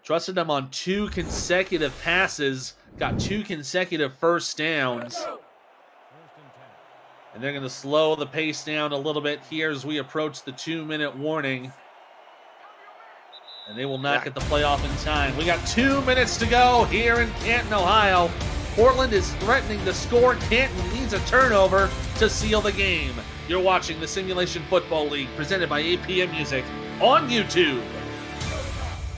Trusted him on 2 consecutive passes. Got 2 consecutive 1st downs. And they're going to slow the pace down a little bit here as we approach the 2-minute warning. And they will not get the play off in time. We got 2 minutes to go here in Canton, Ohio. Portland is threatening to score. Canton needs a turnover to seal the game. You're watching the Simulation Football League presented by APM Music on YouTube.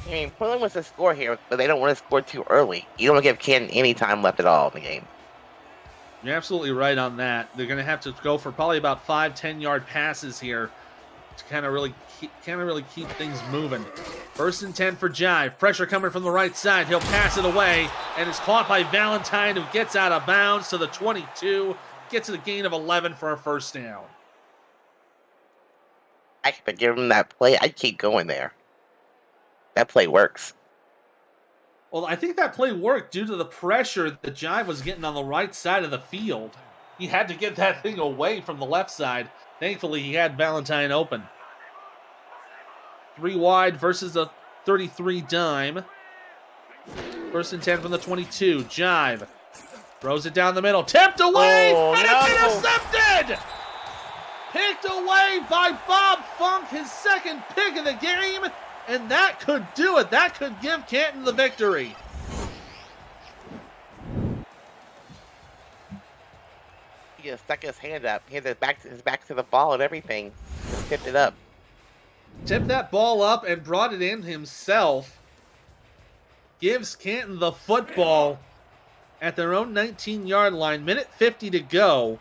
I mean, Portland wants to score here, but they don't want to score too early. You don't want to give Canton any time left at all in the game. You're absolutely right on that. They're going to have to go for probably about 5-10-yard passes here to kind of really keep things moving. 1st and 10 for Jive. Pressure coming from the right side. He'll pass it away, and it's caught by Valentine, who gets out of bounds to the 22. Gets a gain of 11 for a 1st down. I could give him that play. I'd keep going there. That play works. Well, I think that play worked due to the pressure that Jive was getting on the right side of the field. He had to get that thing away from the left side. Thankfully, he had Valentine open. 3 wide versus a 33 dime. 1st and 10 from the 22. Jive throws it down the middle. Tipped away, and it's intercepted! Picked away by Bob Funk, his 2nd pick of the game. And that could do it. That could give Canton the victory. He just stuck his hand up. He had his back to the ball and everything. Just tipped it up. Tipped that ball up and brought it in himself. Gives Canton the football at their own 19-yard line. 1:50 to go.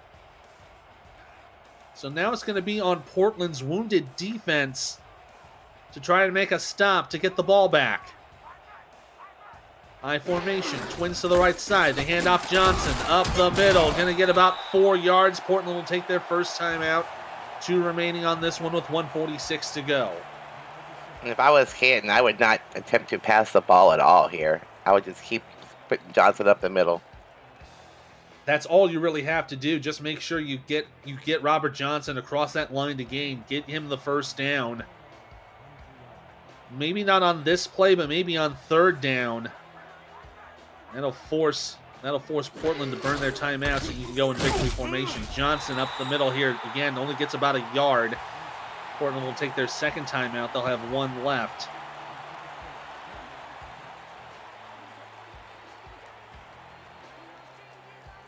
So now it's going to be on Portland's wounded defense to try to make a stop to get the ball back. High formation, twins to the right side. They hand off Johnson up the middle. Going to get about 4 yards. Portland will take their first time out. 2 remaining on this one with 1:46 to go. And if I was Canton, I would not attempt to pass the ball at all here. I would just keep putting Johnson up the middle. That's all you really have to do. Just make sure you get Robert Johnson across that line to gain. Get him the 1st down. Maybe not on this play, but maybe on 3rd down. That'll force Portland to burn their timeout so you can go in victory formation. Johnson up the middle here. Again, only gets about a yard. Portland will take their 2nd timeout. They'll have 1 left.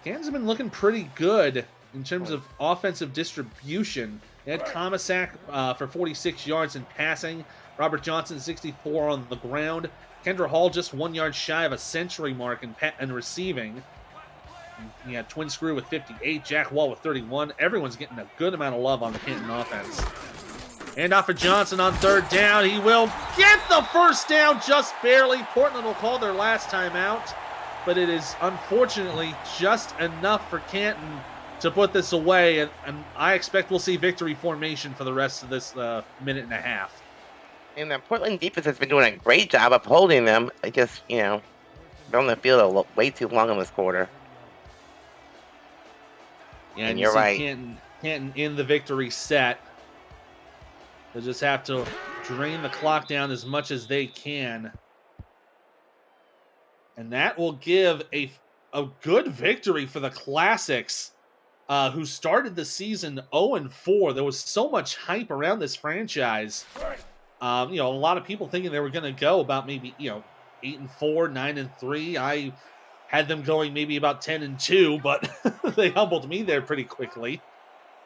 Canton's have been looking pretty good in terms of offensive distribution. They had Comisac for 46 yards in passing. Robert Johnson, 64 on the ground. Kendra Hall just 1 yard shy of a century mark in receiving. You had Twin Screw with 58, Jack Wall with 31. Everyone's getting a good amount of love on the Canton offense. And off for Johnson on 3rd down. He will get the 1st down just barely. Portland will call their last timeout, but it is unfortunately just enough for Canton to put this away, and I expect we'll see victory formation for the rest of this minute and a half. And the Portland defense has been doing a great job of holding them. They just, they're on the field way too long in this quarter. Yeah, and you you're see right. Canton in the victory set. They'll just have to drain the clock down as much as they can. And that will give a good victory for the Classics, who started the season 0-4. There was so much hype around this franchise. A lot of people thinking they were going to go about maybe 8-4, 9-3. I had them going maybe about 10-2, but they humbled me there pretty quickly.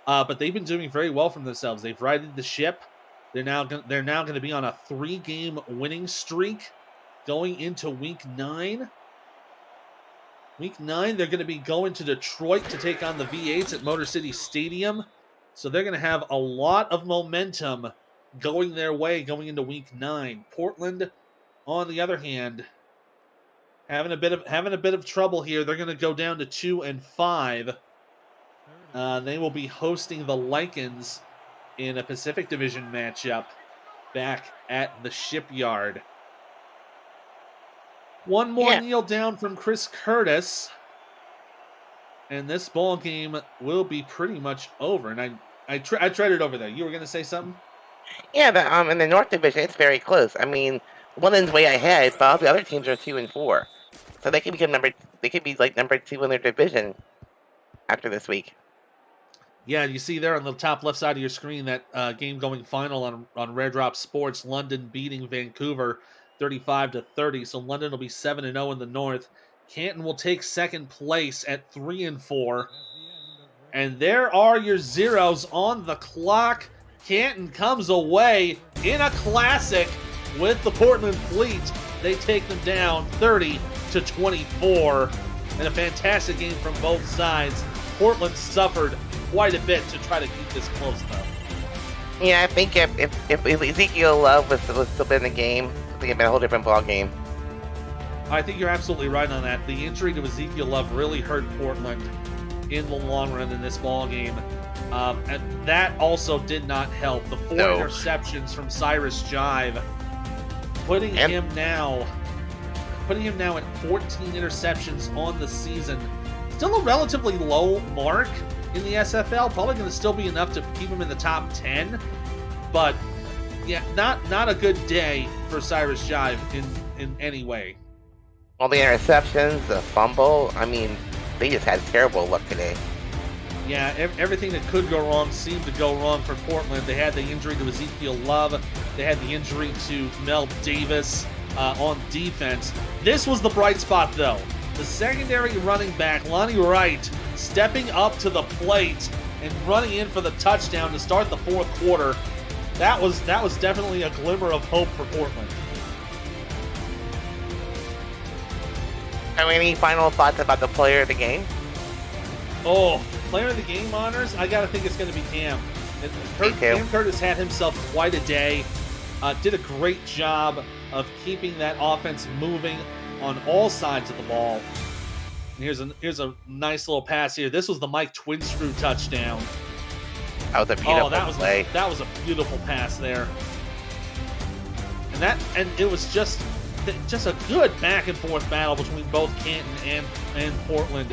But they've been doing very well for themselves. They've righted the ship. They're now going to be on a 3-game winning streak going into Week 9. Week 9, they're going to be going to Detroit to take on the V8s at Motor City Stadium. So they're going to have a lot of momentum going their way going into Week 9. Portland, on the other hand, having a bit of trouble here. They're going to go down to 2-5. They will be hosting the Lycans in a Pacific Division matchup back at the Shipyard. One more kneel down from Chris Curtis, and this ball game will be pretty much over. And I tried it over there. You were going to say something? Yeah, in the North Division, it's very close. I mean, London's way ahead, but all the other teams are 2-4, so they could become number 2 in their division after this week. Yeah, you see there on the top left side of your screen that game-going final on Rare Drop Sports, London beating Vancouver 35-30. So London will be 7-0 in the North. Canton will take second place at 3-4. And there are your zeros on the clock. Canton comes away in a classic with the Portland Fleet. They take them down 30-24. And a fantastic game from both sides. Portland suffered quite a bit to try to keep this close, though. Yeah, I think if Ezekiel Love was still in the game, I think it'd been a whole different ball game. I think you're absolutely right on that. The injury to Ezekiel Love really hurt Portland in the long run in this ball game. And that also did not help. The 4 interceptions from Cyrus Jive, putting him now at 14 interceptions on the season. Still a relatively low mark in the SFL. Probably going to still be enough to keep him in the top 10. But yeah, not a good day for Cyrus Jive in any way. All the interceptions, the fumble, I mean, they just had terrible luck today. Yeah, everything that could go wrong seemed to go wrong for Portland. They had the injury to Ezekiel Love. They had the injury to Mel Davis on defense. This was the bright spot, though. The secondary running back, Lonnie Wright, stepping up to the plate and running in for the touchdown to start the fourth quarter. That was definitely a glimmer of hope for Portland. Any final thoughts about the player of the game? Oh, player of the game honors? I got to think it's going to be Cam. Cam Curtis had himself quite a day. Did a great job of keeping that offense moving on all sides of the ball. And here's a nice little pass here. This was the Mike Twinscrew touchdown. That was a beautiful play. That was a beautiful pass there. And it was just a good back and forth battle between both Canton and Portland.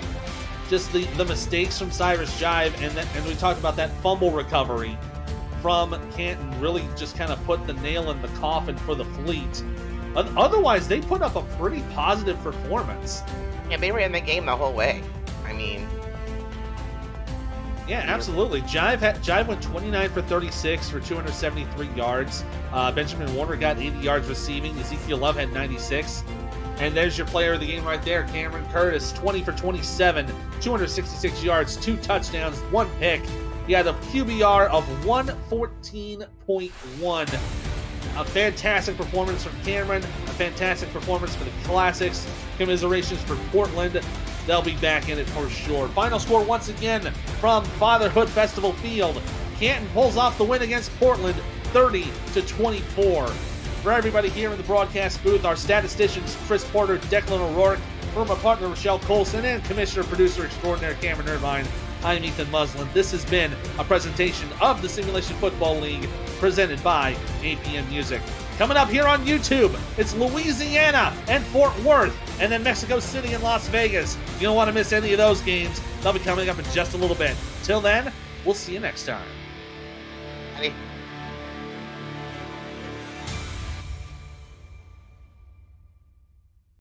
Just the mistakes from Cyrus Jive and we talked about that fumble recovery from Canton really just kind of put the nail in the coffin for the Fleet. Otherwise, they put up a pretty positive performance. Yeah, they were in the game the whole way. I mean... Yeah, absolutely. Jive went 29 for 36 for 273 yards. Benjamin Warner got 80 yards receiving. Ezekiel Love had 96. And there's your player of the game right there, Cameron Curtis, 20 for 27, 266 yards, 2 touchdowns, 1 pick. He had a QBR of 114.1. A fantastic performance from Cameron. A fantastic performance for the Classics. Commiserations for Portland. They'll be back in it for sure. Final score once again from Fatherhood Festival Field. Canton pulls off the win against Portland, 30-24. For everybody here in the broadcast booth, our statisticians Chris Porter, Declan O'Rourke, for my partner Rochelle Colson, and commissioner producer extraordinaire Cameron Irvine, I'm Ethan Muslin. This has been a presentation of the Simulation Football League presented by APM Music. Coming up here on YouTube, it's Louisiana and Fort Worth, and then Mexico City and Las Vegas. You don't want to miss any of those games. They'll be coming up in just a little bit. Till then, we'll see you next time.